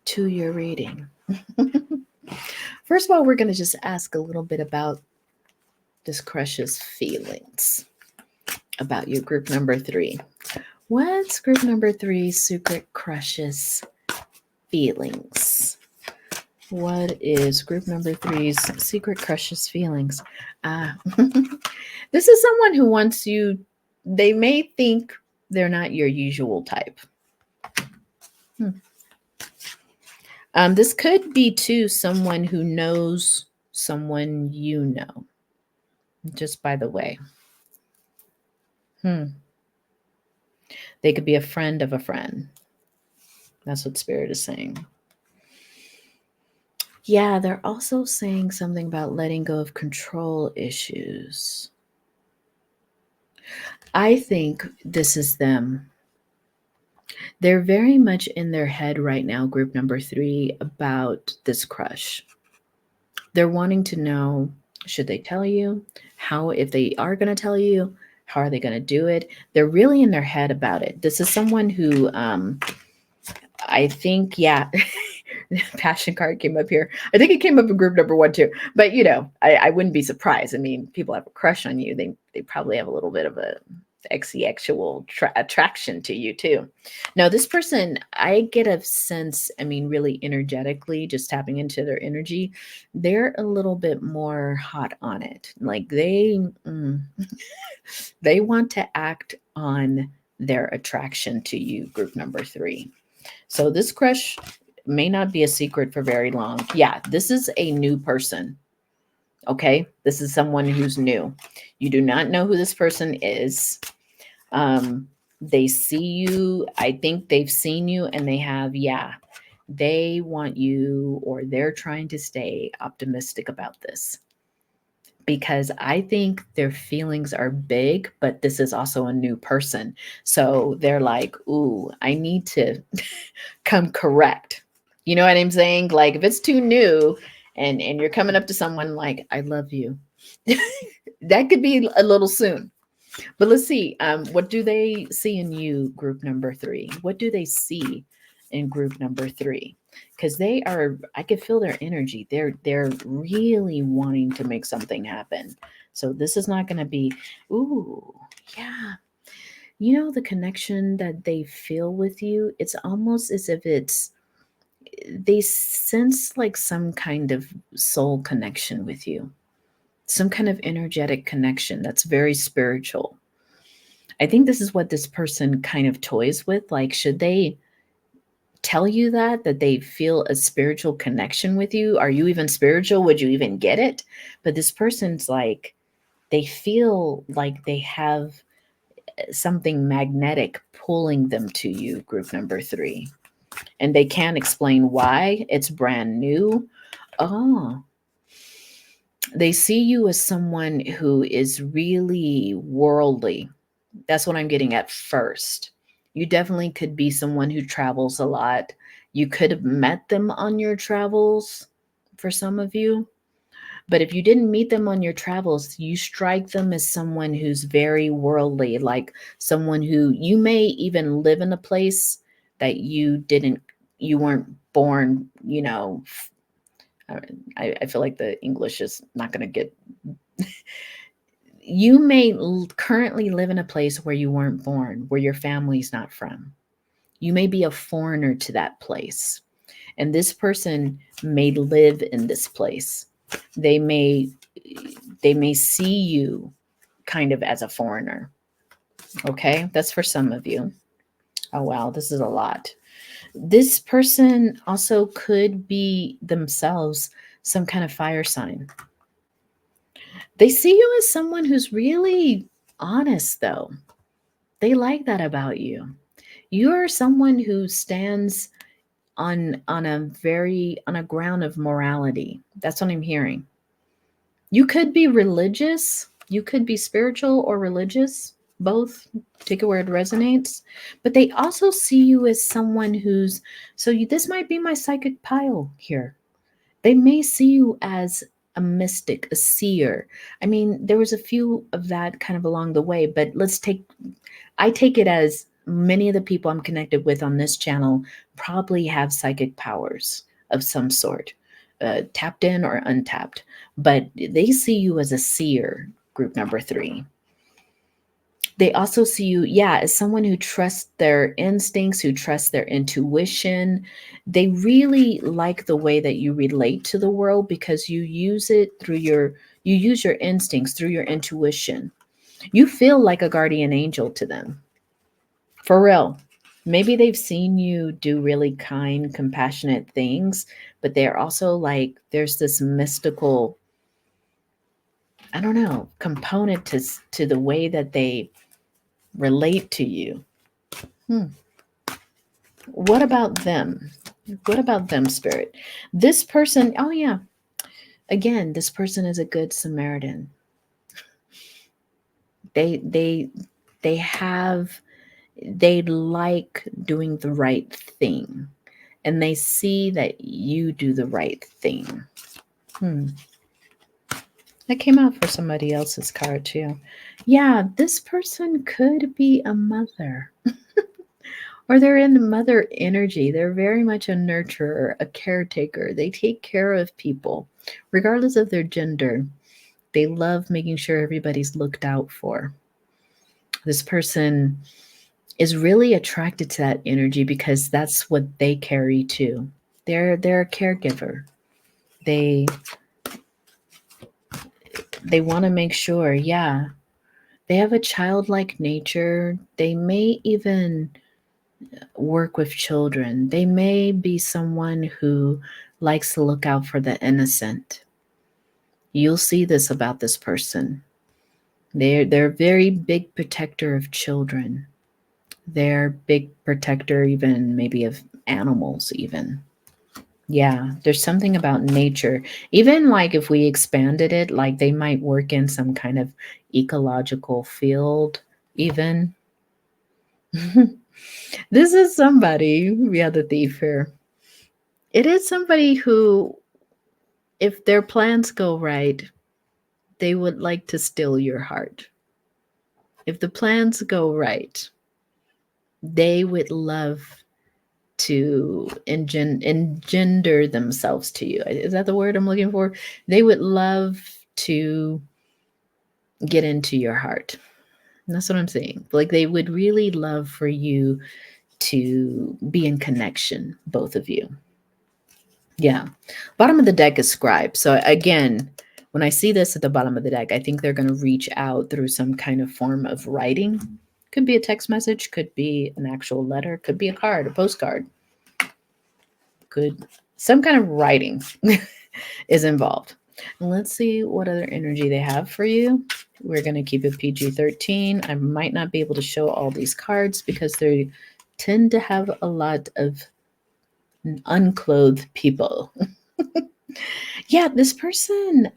[SPEAKER 1] to your reading. First of all, we're going to just ask a little bit about this crush's feelings about your group number 3. What's group number 3's secret crush's feelings? What is group number 3's secret crush's feelings? This is someone who wants you. They may think they're not your usual type. This could be too someone who knows someone you know. Just by the way. They could be a friend of a friend. That's what Spirit is saying. Yeah, they're also saying something about letting go of control issues. I think this is them. They're very much in their head right now, group number 3, about this crush. They're wanting to know, should they tell you? How, if they are going to tell you, how are they going to do it? They're really in their head about it. This is someone who, I think, yeah, passion card came up here. I think it came up in group number 1 too. But, you know, I wouldn't be surprised. I mean, people have a crush on you. They probably have a little bit of a sexual attraction to you too. Now, this person, I get a sense, I mean, really energetically, just tapping into their energy, they're a little bit more hot on it. Like they want to act on their attraction to you, group number 3. So this crush may not be a secret for very long. Yeah, this is a new person. Okay, this is someone who's new. You do not know who this person is. They see you. I think they've seen you, and they want you, or they're trying to stay optimistic about this, because I think their feelings are big, but this is also a new person. So they're like, ooh, I need to come correct. You know what I'm saying? Like if it's too new and you're coming up to someone like, I love you, that could be a little soon. But let's see. What do they see in you, group number 3? What do they see in group number 3? Because I could feel their energy. They're really wanting to make something happen. So this is not going to be, ooh, yeah. You know, the connection that they feel with you, it's almost as if they sense like some kind of soul connection with you, some kind of energetic connection that's very spiritual. I think this is what this person kind of toys with. Like, should they tell you that they feel a spiritual connection with you? Are you even spiritual? Would you even get it? But this person's like, they feel like they have something magnetic pulling them to you, group number 3. and they can't explain why. It's brand new. Oh, they see you as someone who is really worldly. That's what I'm getting at first. You definitely could be someone who travels a lot. You could have met them on your travels for some of you. But if you didn't meet them on your travels, you strike them as someone who's very worldly, like someone who you may even live in a place that you weren't born, I feel like the English is not going to get. You may currently live in a place where you weren't born, where your family's not from. You may be a foreigner to that place. And this person may live in this place. They may see you kind of as a foreigner. Okay? That's for some of you. Oh wow, this is a lot. This person also could be themselves some kind of fire sign. They see you as someone who's really honest, though. They like that about you. You're someone who stands on a ground of morality. That's what I'm hearing. You could be religious, you could be spiritual or religious, both. Take it where it resonates. But they also see you as someone who's this might be my psychic pile here. They may see you as a mystic, a seer. I mean, there was a few of that kind of along the way, but I take it as many of the people I'm connected with on this channel probably have psychic powers of some sort, tapped in or untapped, but they see you as a seer, group number 3. They also see you, as someone who trusts their instincts, who trusts their intuition. They really like the way that you relate to the world because you use your instincts through your intuition. You feel like a guardian angel to them. For real. Maybe they've seen you do really kind, compassionate things, but they're also like, there's this mystical, I don't know, component to the way that they relate to you. What about them? What about them, Spirit? This person, oh yeah. Again, this person is a good Samaritan. They like doing the right thing. And they see that you do the right thing. That came out for somebody else's card too. Yeah, this person could be a mother. Or they're in the mother energy. They're very much a nurturer, a caretaker. They take care of people, regardless of their gender. They love making sure everybody's looked out for. This person is really attracted to that energy because that's what they carry too. They're a caregiver. They want to make sure, they have a childlike nature. They may even work with children. They may be someone who likes to look out for the innocent. You'll see this about this person. They're a very big protector of children. They're big protector even maybe of animals even. Yeah, there's something about nature. Even like if we expanded it, like they might work in some kind of ecological field even. This is somebody, the thief here. It is somebody who, if their plans go right, they would like to steal your heart. If the plans go right, they would love to engender themselves to you. Is that the word I'm looking for? They would love to get into your heart. And that's what I'm saying. Like they would really love for you to be in connection, both of you. Yeah. Bottom of the deck is scribe. So again, when I see this at the bottom of the deck, I think they're going to reach out through some kind of form of writing. Could be a text message, could be an actual letter, could be a card, a postcard. Could some kind of writing is involved. And let's see what other energy they have for you. We're going to keep it PG-13. I might not be able to show all these cards because they tend to have a lot of unclothed people. Yeah, this person,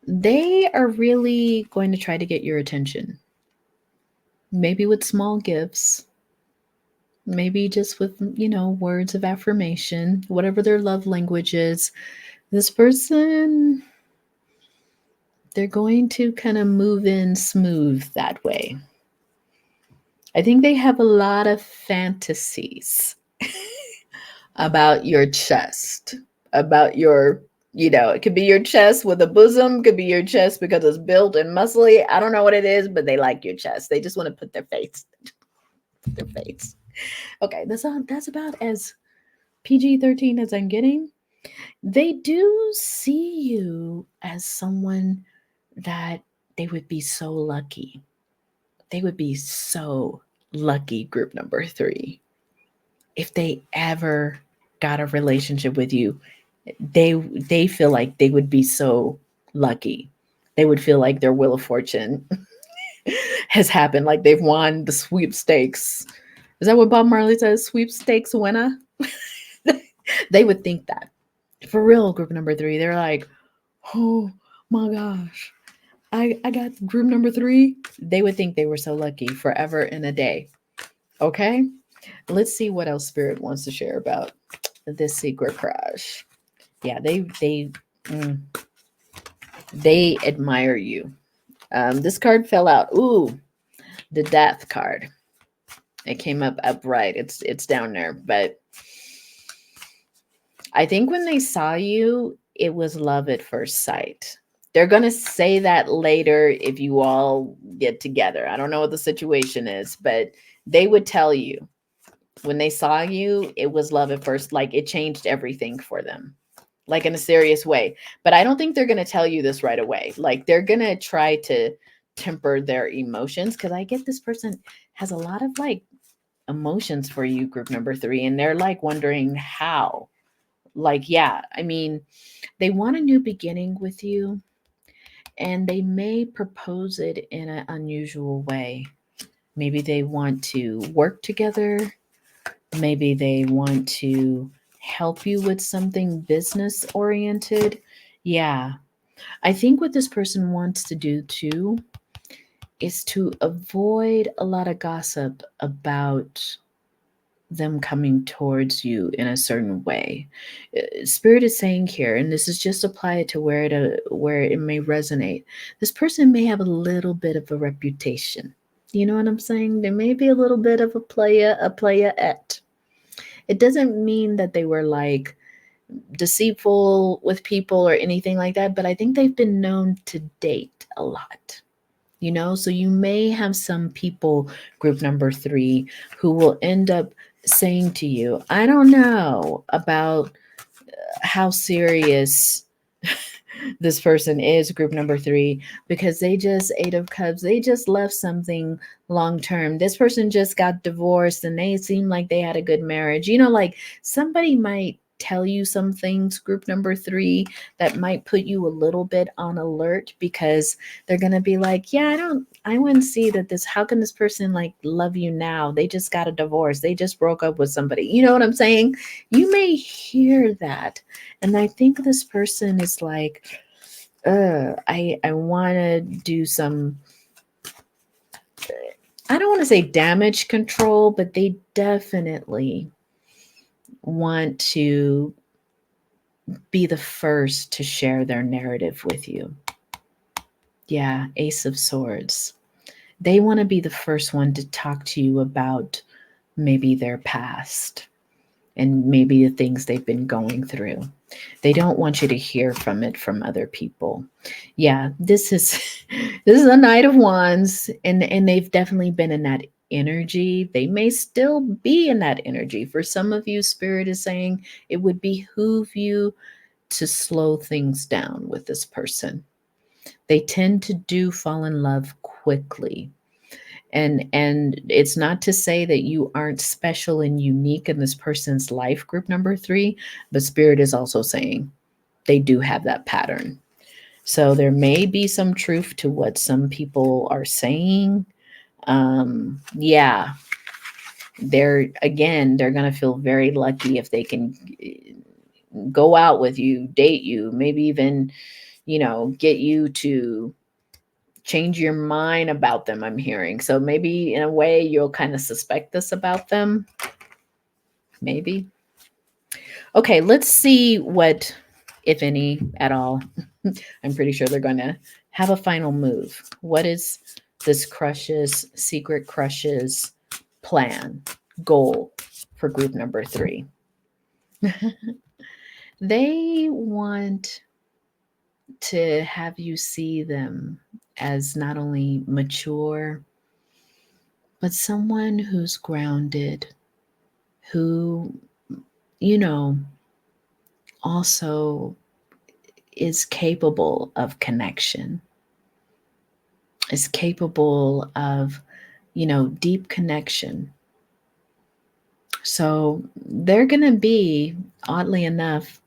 [SPEAKER 1] they are really going to try to get your attention. Maybe with small gifts, maybe just with, words of affirmation, whatever their love language is. This person, they're going to kind of move in smooth that way. I think they have a lot of fantasies about your chest, about your, it could be your chest with a bosom, could be your chest because it's built and muscly. I don't know what it is, but they like your chest. They just want to put their face. Okay, that's about as PG-13 as I'm getting. They do see you as someone that they would be so lucky. They would be so lucky, group number 3, if they ever got a relationship with you. They feel like they would be so lucky. They would feel like their wheel of fortune has happened, like they've won the sweepstakes. Is that what Bob Marley says? Sweepstakes winner? They would think that. For real, group number 3. They're like, oh my gosh, I got group number 3. They would think they were so lucky forever and a day. Okay? Let's see what else Spirit wants to share about this secret crush. Yeah, they admire you. This card fell out. Ooh, the Death card. It came up upright. It's down there, but I think when they saw you, it was love at first sight. They're going to say that later if you all get together. I don't know what the situation is, but they would tell you when they saw you, it was love at first. Like it changed everything for them, like in a serious way. But I don't think they're going to tell you this right away. Like they're going to try to temper their emotions, because I get this person has a lot of like emotions for you, group number 3, and they're like wondering how. Like, yeah, I mean, they want a new beginning with you, and they may propose it in an unusual way. Maybe they want to work together. Maybe they want to help you with something business oriented. Yeah. I think what this person wants to do too is to avoid a lot of gossip about them coming towards you in a certain way. Spirit is saying here, and this is just apply it to where it may resonate. This person may have a little bit of a reputation. You know what I'm saying? There may be a little bit of a playerette. It doesn't mean that they were like deceitful with people or anything like that, but I think they've been known to date a lot. So you may have some people, group number 3, who will end up saying to you, I don't know about how serious this person is, group number 3, because they just 8 of Cups, they just left something long term. This person just got divorced and they seem like they had a good marriage. Like somebody might tell you some things, group number 3, that might put you a little bit on alert, because they're going to be like, yeah, I wouldn't see that how can this person like love you now? They just got a divorce. They just broke up with somebody. You know what I'm saying? You may hear that. And I think this person is like, I want to do some, I don't want to say damage control, but they definitely want to be the first to share their narrative with you. Yeah, Ace of Swords. They want to be the first one to talk to you about maybe their past and maybe the things they've been going through. They don't want you to hear from it from other people. Yeah, this is a Knight of Wands, and they've definitely been in that energy. They may still be in that energy. For some of you, Spirit is saying it would behoove you to slow things down with this person. They tend to fall in love quickly. And it's not to say that you aren't special and unique in this person's life, group number 3, but Spirit is also saying they do have that pattern. So there may be some truth to what some people are saying. Yeah. They're going to feel very lucky if they can go out with you, date you, maybe even, get you to change your mind about them, I'm hearing. So maybe in a way you'll kind of suspect this about them. Maybe. Okay, let's see what, if any, at all. I'm pretty sure they're going to have a final move. What is this secret crush's plan, goal for group number 3? They want to have you see them as not only mature, but someone who's grounded, who, also is capable of connection, is capable of, deep connection. So they're going to be, oddly enough,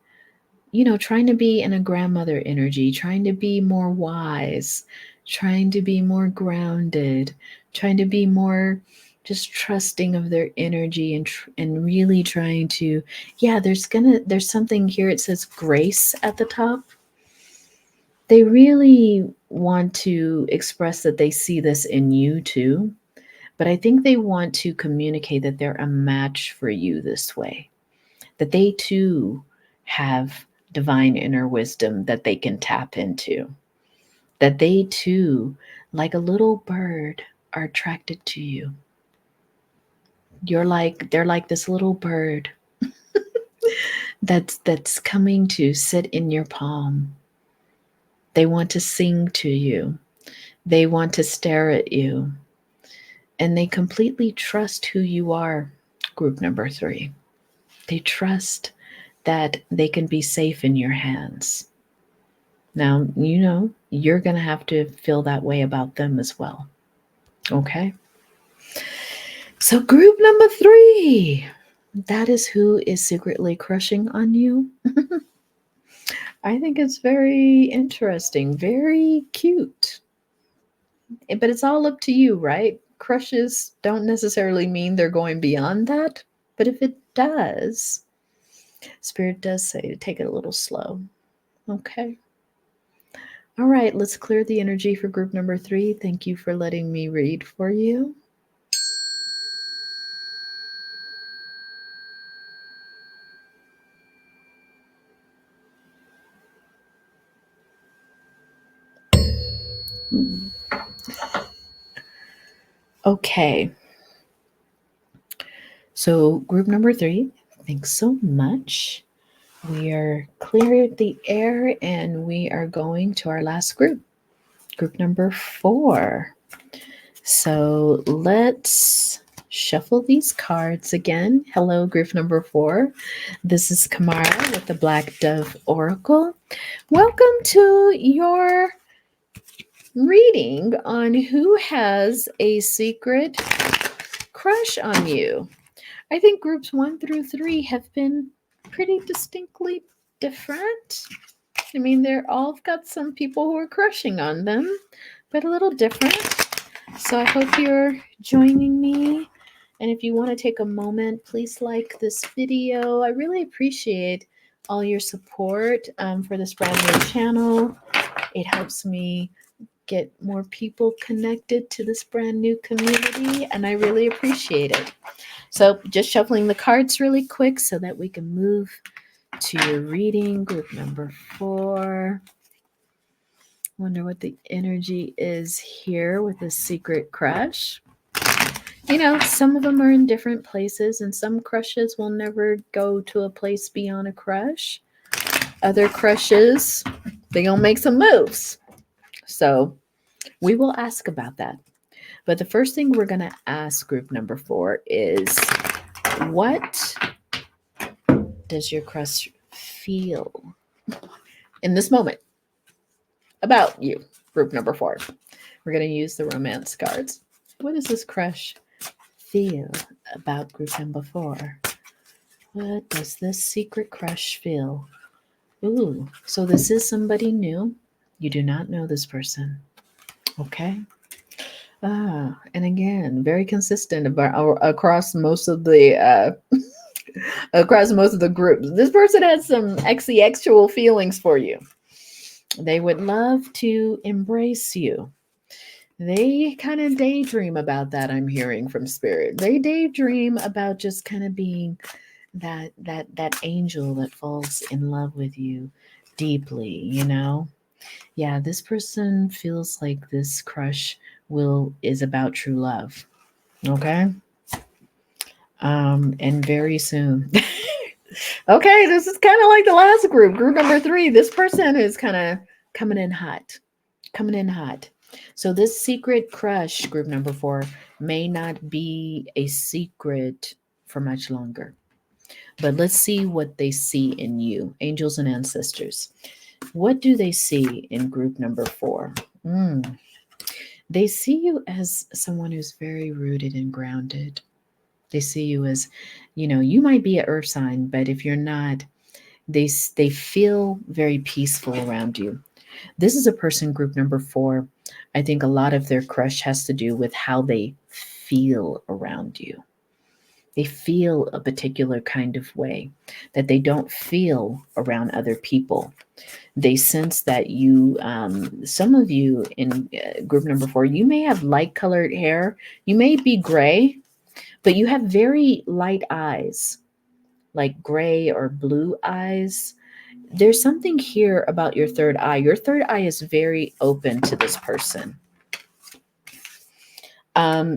[SPEAKER 1] trying to be in a grandmother energy, trying to be more wise, trying to be more grounded, trying to be more just trusting of their energy and really trying to, there's something here. It says grace at the top. They really want to express that they see this in you too. But I think they want to communicate that they're a match for you this way, that they too have divine inner wisdom that they can tap into, that they too, like a little bird, are attracted to you. They're like this little bird that's coming to sit in your palm. They want to sing to you. They want to stare at you. And they completely trust who you are, group number 3. They trust that they can be safe in your hands. Now, you're going to have to feel that way about them as well. Okay? So, group number 3, that is who is secretly crushing on you. I think it's very interesting, very cute. But it's all up to you, right? Crushes don't necessarily mean they're going beyond that. But if it does, Spirit does say to take it a little slow. Okay. All right, let's clear the energy for group number 3. Thank you for letting me read for you. Okay. So, group number 3, thanks so much. We are cleared the air and we are going to our last group, group number 4. So, let's shuffle these cards again. Hello, group number 4. This is Kamara with the Black Dove Oracle. Welcome to your reading on who has a secret crush on you. I think groups 1 through 3 have been pretty distinctly different. I mean, they're all got some people who are crushing on them, but a little different. So I hope you're joining me. And if you want to take a moment, please like this video. I really appreciate all your support for this brand new channel. It helps me get more people connected to this brand new community, and I really appreciate it. So just shuffling the cards really quick so that we can move to your reading, group number 4. Wonder what the energy is here with this secret crush. Some of them are in different places, and some crushes will never go to a place beyond a crush. Other crushes, they gonna make some moves. So we will ask about that. But the first thing we're going to ask group number 4 is, what does your crush feel in this moment about you, group number 4? We're going to use the romance cards. What does this crush feel about group number 4? What does this secret crush feel? Ooh, so this is somebody new. You do not know this person. Okay. And again, very consistent about across most of the across most of the groups. This person has some actual feelings for you. They would love to embrace you. They kind of daydream about that. I'm hearing from spirit. They daydream about just kind of being that angel that falls in love with you deeply, you know? Yeah, this person feels like this crush will is about true love. Okay? And very soon. Okay, this is kind of like the last group, group number 3. This person is kind of coming in hot. Coming in hot. So this secret crush, group number 4, may not be a secret for much longer. But let's see what they see in you, angels and ancestors. What do they see in group number 4? They see you as someone who's very rooted and grounded. They see you as, you might be an earth sign, but if you're not, they feel very peaceful around you. This is a person, group number 4. I think a lot of their crush has to do with how they feel around you. They feel a particular kind of way that they don't feel around other people. They sense that some of you in group number 4, you may have light colored hair. You may be gray, but you have very light eyes, like gray or blue eyes. There's something here about your third eye. Your third eye is very open to this person.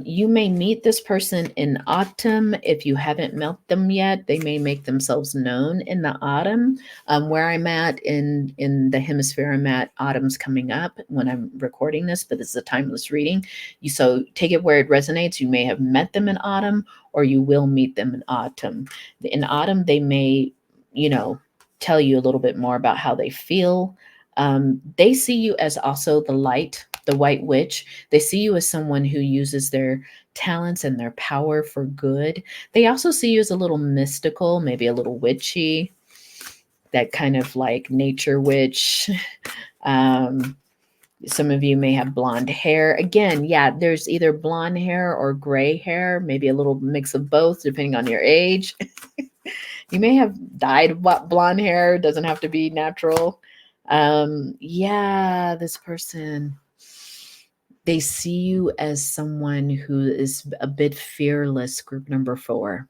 [SPEAKER 1] You may meet this person in autumn. If you haven't met them yet, they may make themselves known in the autumn. Where I'm at in the hemisphere I'm at, autumn's coming up when I'm recording this, but this is a timeless reading. So take it where it resonates. You may have met them in autumn, or you will meet them in autumn. In autumn, they may, you know, tell you a little bit more about how they feel. They see you as also the light, the white witch. They see you as someone who uses their talents and their power for good. They also see you as a little mystical, maybe a little witchy, that kind of like nature witch. Um, some of you may have blonde hair. Again, yeah, there's either blonde hair or gray hair, maybe a little mix of both, depending on your age. You may have dyed blonde hair, doesn't have to be natural. Yeah, this person, they see you as someone who is a bit fearless, group number 4.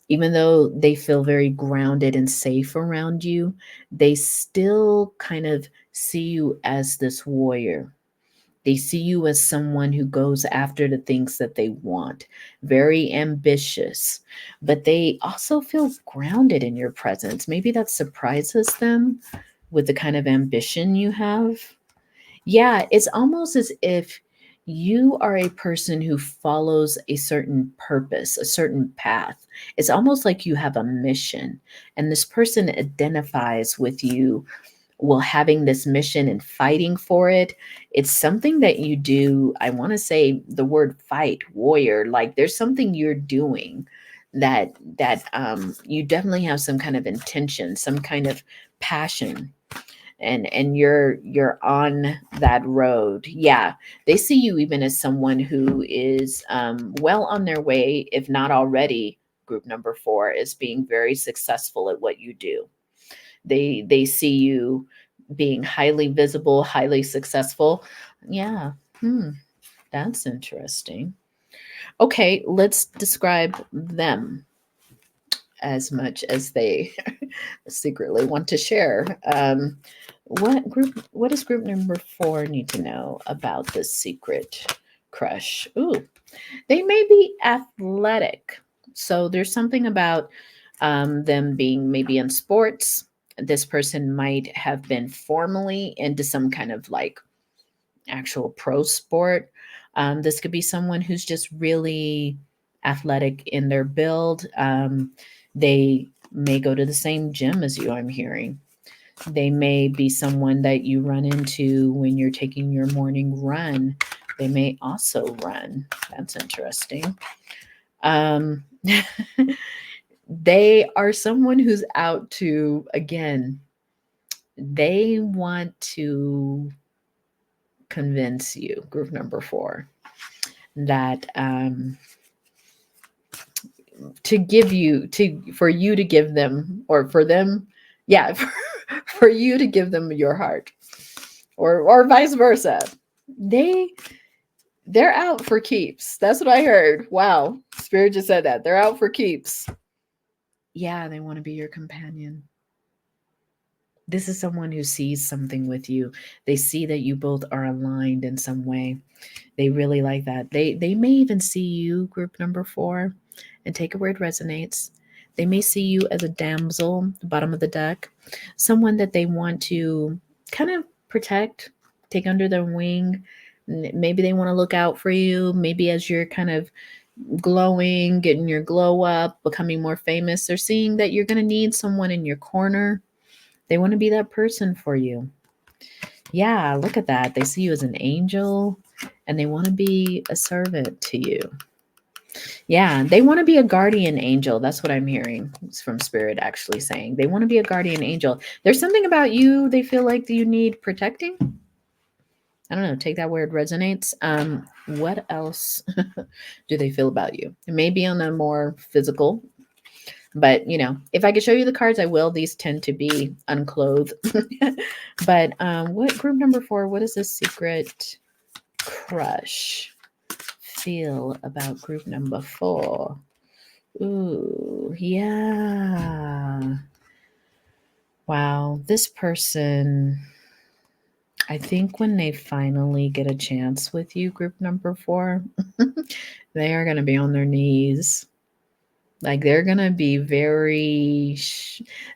[SPEAKER 1] Even though they feel very grounded and safe around you, they still kind of see you as this warrior. They see you as someone who goes after the things that they want, very ambitious, but they also feel grounded in your presence. Maybe that surprises them with the kind of ambition you have. Yeah, it's almost as if you are a person who follows a certain purpose, a certain path. It's almost like you have a mission, and this person identifies with you, well, having this mission and fighting for it. It's something that you do. I want to say the word fight, warrior, like there's something you're doing that you definitely have some kind of intention, some kind of passion, and you're on that road. Yeah, they see you even as someone who is well on their way, if not already, group number 4, is being very successful at what you do. They see you being highly visible, highly successful. Yeah. That's interesting. Okay, let's describe them as much as they secretly want to share. What does group number 4 need to know about this secret crush? Ooh, they may be athletic. So there's something about them being maybe in sports. This person might have been formally into some kind of like actual pro sport. This could be someone who's just really athletic in their build. They may go to the same gym as you, I'm hearing. They may be someone that you run into when you're taking your morning run. They may also run. That's interesting. Um, they are someone who's out to, again, they want to convince you, group number 4, that to give you for you to give them, or for them, yeah, for you to give them your heart, or vice versa. They're out for keeps. That's what I heard. Wow, Spirit just said that. They're out for keeps. Yeah, they want to be your companion. This is someone who sees something with you. They see that you both are aligned in some way. They really like that. They may even see you, group number 4, and take it where it resonates. They may see you as a damsel, the bottom of the deck, someone that they want to kind of protect, take under their wing. Maybe they want to look out for you. Maybe as you're kind of glowing, getting your glow up, becoming more famous, they're seeing that you're going to need someone in your corner. They want to be that person for you. Yeah, look at that. They see you as an angel and they want to be a servant to you. Yeah, they want to be a guardian angel. That's what I'm hearing. It's from Spirit actually saying they want to be a guardian angel. There's something about you they feel like you need protecting. I don't know. Take that where it resonates. What else do they feel about you? It may be on a more physical, but if I could show you the cards, I will. These tend to be unclothed. But what group number 4? What is this secret crush feel about group number 4? Ooh, yeah. Wow, this person, I think when they finally get a chance with you, group number 4, they are going to be on their knees. Like they're going to be very,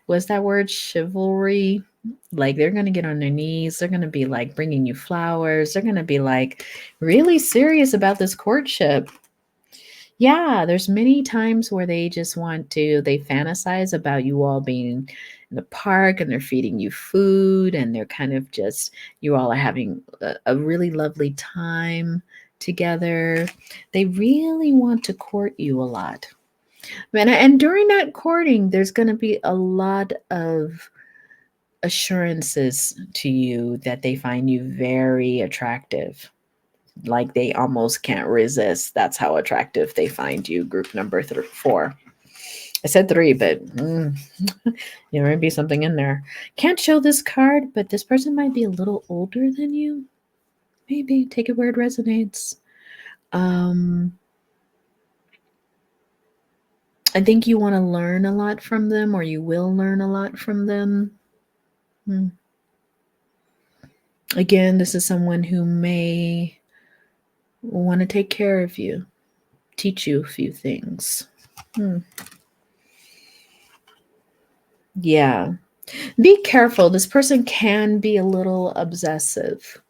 [SPEAKER 1] what's that word? Chivalry. Like they're going to get on their knees. They're going to be like bringing you flowers. They're going to be like really serious about this courtship. Yeah, there's many times where they just they fantasize about you all being in the park and they're feeding you food and they're kind of just, you all are having a really lovely time together. They really want to court you a lot. And during that courting, there's going to be a lot of assurances to you that they find you very attractive. Like they almost can't resist. That's how attractive they find you, group number 4. I said 3, but there might be something in there. Can't show this card, but this person might be a little older than you. Maybe take it where it resonates. I think you want to learn a lot from them, or you will learn a lot from them. Again, this is someone who may want to take care of you, teach you a few things. Yeah. Be careful. This person can be a little obsessive.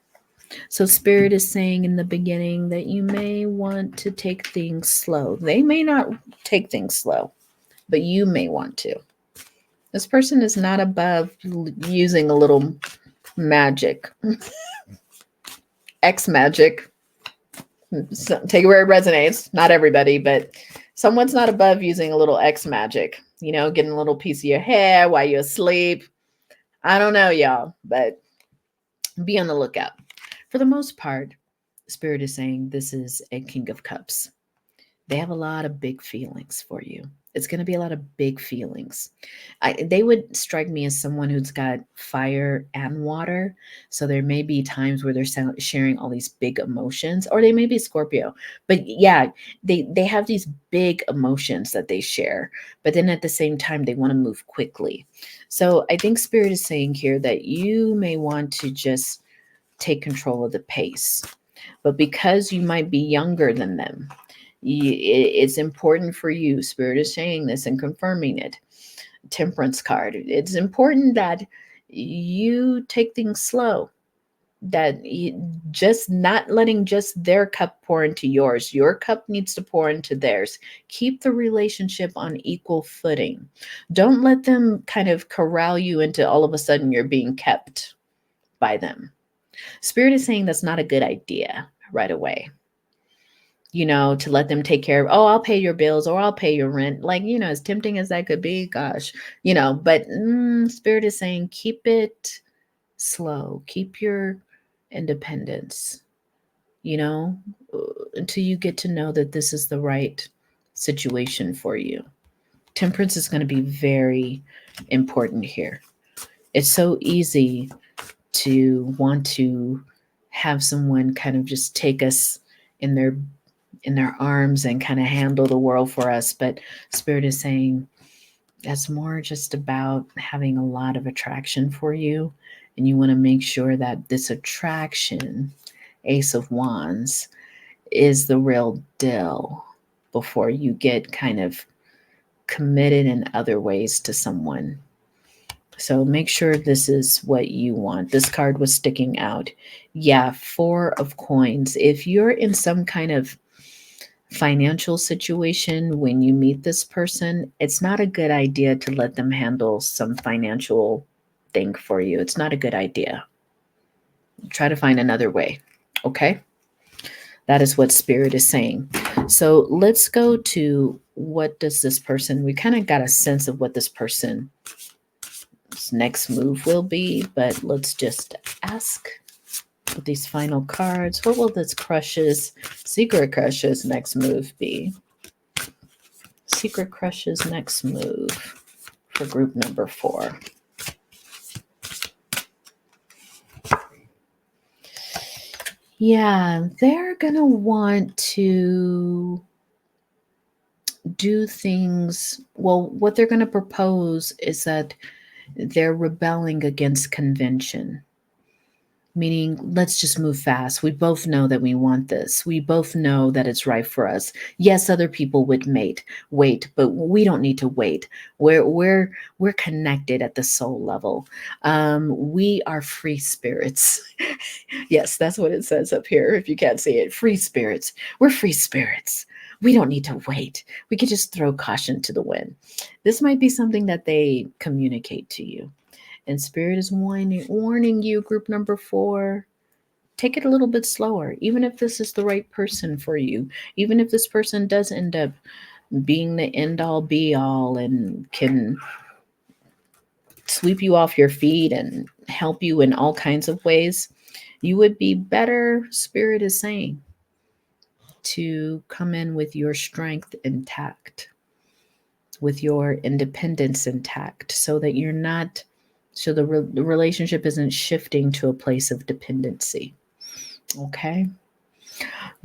[SPEAKER 1] So Spirit is saying in the beginning that you may want to take things slow. They may not take things slow, but you may want to. This person is not above using a little magic. X magic. So, take it where it resonates. Not everybody, but someone's not above using a little X magic. Getting a little piece of your hair while you're asleep. I don't know, y'all, but be on the lookout. For the most part, Spirit is saying this is a King of Cups. They have a lot of big feelings for you. It's going to be a lot of big feelings. They would strike me as someone who's got fire and water. So there may be times where they're sharing all these big emotions, or they may be Scorpio. But yeah, they have these big emotions that they share. But then at the same time, they want to move quickly. So I think Spirit is saying here that you may want to just take control of the pace. But because you might be younger than them, it's important for you. Spirit is saying this and confirming it. Temperance card. It's important that you take things slow. That just not letting just their cup pour into yours. Your cup needs to pour into theirs. Keep the relationship on equal footing. Don't let them kind of corral you into all of a sudden you're being kept by them. Spirit is saying that's not a good idea right away. To let them take care of, I'll pay your bills or I'll pay your rent. Like, as tempting as that could be, gosh, but Spirit is saying, keep it slow, keep your independence, you know, until you get to know that this is the right situation for you. Temperance is going to be very important here. It's so easy to want to have someone kind of just take us in their arms and kind of handle the world for us, but Spirit is saying that's more just about having a lot of attraction for you, and you want to make sure that this attraction, Ace of Wands, is the real deal before you get kind of committed in other ways to someone. So make sure this is what you want. This card was sticking out. Yeah, 4 of coins. If you're in some kind of financial situation when you meet this person, it's not a good idea to let them handle some financial thing for you. It's not a good idea. Try to find another way. Okay? That is what Spirit is saying. So let's go to what does this person, we kind of got a sense of what this person's next move will be, but let's just ask with these final cards, what will this secret crush's next move be? Secret crush's next move for group number 4. Yeah, they're going to want to do things. Well, what they're going to propose is that they're rebelling against convention, meaning let's just move fast. We both know that we want this. We both know that it's right for us. Yes, other people would wait, but we don't need to wait. We're connected at the soul level. We are free spirits. Yes, that's what it says up here. If you can't see it, free spirits. We're free spirits. We don't need to wait. We could just throw caution to the wind. This might be something that they communicate to you. And Spirit is warning you, group number 4, take it a little bit slower. Even if this is the right person for you, even if this person does end up being the end all be all and can sweep you off your feet and help you in all kinds of ways, you would be better, Spirit is saying, to come in with your strength intact, with your independence intact, so that you're not, so the relationship isn't shifting to a place of dependency. Okay.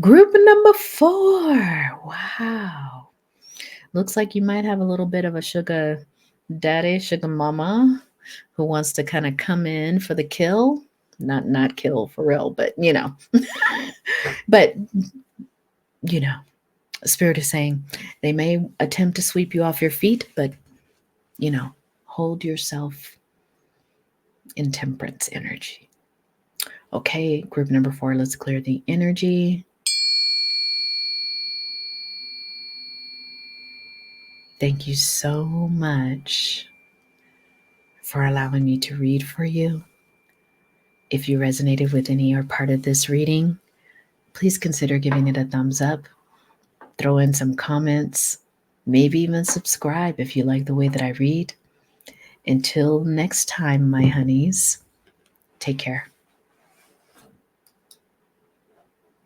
[SPEAKER 1] Group number 4. Wow. Looks like you might have a little bit of a sugar daddy, sugar mama who wants to kind of come in for the kill. Not kill for real, but but Spirit is saying they may attempt to sweep you off your feet, but hold yourself in temperance energy. Okay, group number 4, let's clear the energy. Thank you so much for allowing me to read for you. If you resonated with any or part of this reading, please consider giving it a thumbs up. Throw in some comments, maybe even subscribe if you like the way that I read. Until next time, my honeys, take care.